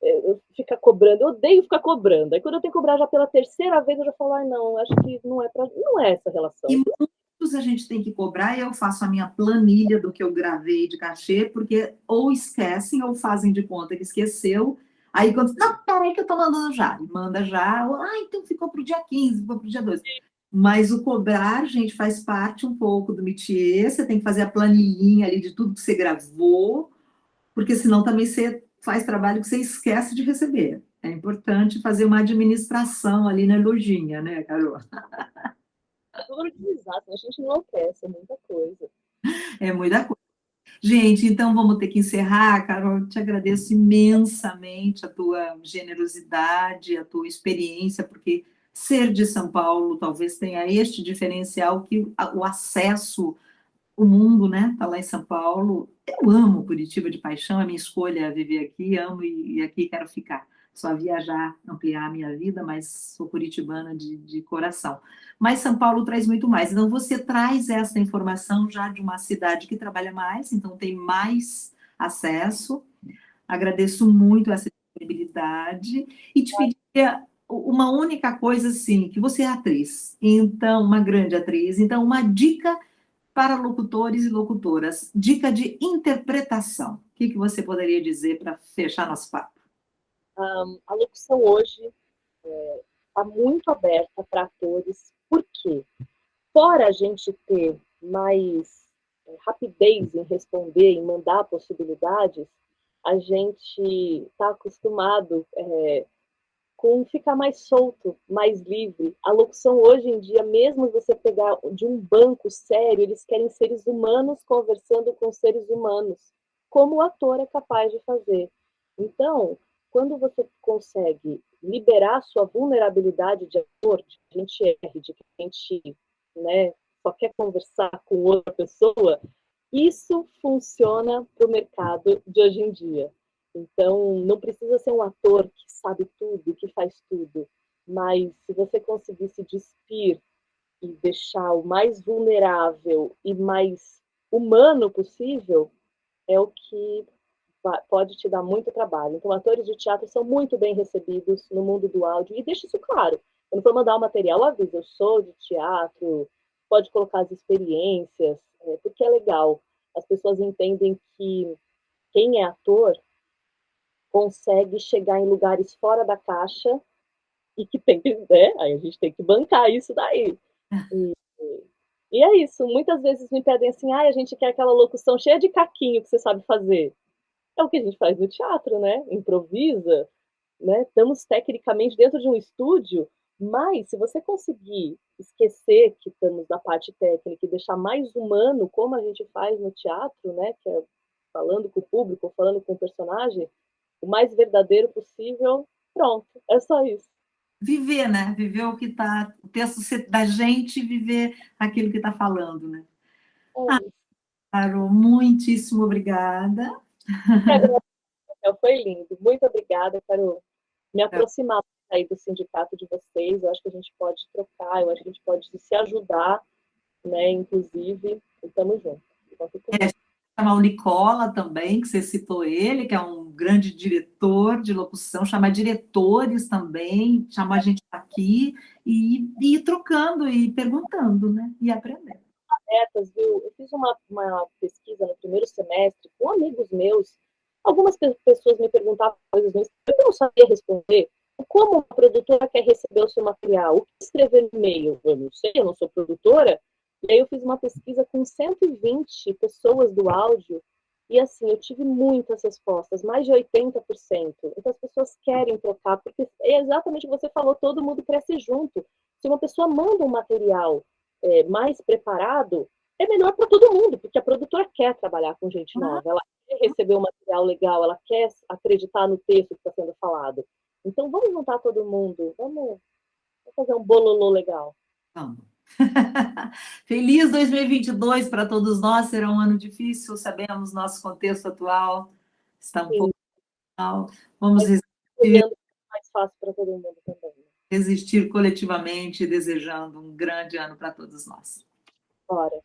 Eu ficar cobrando, eu odeio ficar cobrando. Aí quando eu tenho que cobrar já pela terceira vez, eu já falo, ai, não, acho que não é essa relação. E muitos a gente tem que cobrar, e eu faço a minha planilha do que eu gravei de cachê, porque ou esquecem ou fazem de conta que esqueceu. Aí quando, não, peraí que eu tô mandando já. Manda já, ou, então ficou para o dia 15, ficou para o dia 2. Mas o cobrar, gente, faz parte um pouco do métier, você tem que fazer a planilhinha ali de tudo que você gravou, porque senão também você faz trabalho que você esquece de receber. É importante fazer uma administração ali na lojinha, né, Carol? Tudo organizado, a gente enlouquece, é muita coisa. É muita coisa. Gente, então vamos ter que encerrar, Carol. Eu te agradeço imensamente a tua generosidade, a tua experiência, porque ser de São Paulo talvez tenha este diferencial que o acesso, o mundo, né? Está lá em São Paulo. Eu amo Curitiba de paixão, é minha escolha viver aqui, amo e aqui quero ficar. Só viajar, ampliar a minha vida, mas sou curitibana de coração. Mas São Paulo traz muito mais. Então, você traz essa informação já de uma cidade que trabalha mais, então tem mais acesso. Agradeço muito essa disponibilidade e te pedir uma única coisa, assim, que você é atriz, então, uma grande atriz, então, uma dica para locutores e locutoras, dica de interpretação. O que você poderia dizer para fechar nosso papo? A locução hoje está muito aberta para atores, por quê? Fora a gente ter mais rapidez em responder, em mandar possibilidades, a gente está acostumado com ficar mais solto, mais livre. A locução hoje em dia, mesmo você pegar de um banco sério, eles querem seres humanos conversando com seres humanos, como o ator é capaz de fazer. Então, quando você consegue liberar sua vulnerabilidade de ator, de que a gente erre, de que a gente, né, só quer conversar com outra pessoa, Isso funciona para o mercado de hoje em dia. Então, não precisa ser um ator que sabe tudo, que faz tudo, mas se você conseguir se despir e deixar o mais vulnerável e mais humano possível, é o que pode te dar muito trabalho. Então, atores de teatro são muito bem recebidos no mundo do áudio, e deixa isso claro. Quando for mandar o material, avisa, eu sou de teatro, pode colocar as experiências, porque é legal. As pessoas entendem que quem é ator consegue chegar em lugares fora da caixa e que tem que, né? Aí a gente tem que bancar isso daí. E, e é isso. Muitas vezes me pedem assim, a gente quer aquela locução cheia de caquinho que você sabe fazer. É o que a gente faz no teatro, né? Improvisa, né? Estamos tecnicamente dentro de um estúdio, mas se você conseguir esquecer que estamos na parte técnica e deixar mais humano, como a gente faz no teatro, né? Que é falando com o público, falando com o personagem, o mais verdadeiro possível, pronto, é só isso. Viver, né? Viver o que está, o texto da gente, viver aquilo que está falando, né? É Ah, isso. Carol, muitíssimo obrigada. Foi lindo. Muito obrigada, quero me aproximar aí do sindicato de vocês. Eu acho que a gente pode trocar, eu acho que a gente pode se ajudar, né? Inclusive, e estamos juntos. Conto comigo. Chamar o Nicola também, que você citou ele, que é um grande diretor de locução, chamar diretores também, chamar a gente aqui e ir trocando e perguntando, né? E aprendendo. Metas, viu? Eu fiz uma pesquisa no primeiro semestre com amigos meus. Algumas pessoas me perguntavam coisas no Instagram que eu não sabia responder. Como uma produtora quer receber o seu material? O que escrever no e-mail? Eu não sei, eu não sou produtora. E aí eu fiz uma pesquisa com 120 pessoas do áudio e assim, eu tive muitas respostas, mais de 80%. Então as pessoas querem trocar, porque é exatamente o que você falou, todo mundo cresce junto. Se uma pessoa manda um material mais preparado, é melhor para todo mundo, porque a produtora quer trabalhar com gente nova, ela quer receber um material legal, ela quer acreditar no texto que está sendo falado. Então vamos juntar todo mundo, vamos fazer um bololô legal. Vamos. Feliz 2022 para todos nós, será um ano difícil, sabemos nosso contexto atual está um Sim, pouco mal, vamos mas resistir, olhando mais fácil para todo mundo também. resistir coletivamente, desejando um grande ano para todos nós. Bora.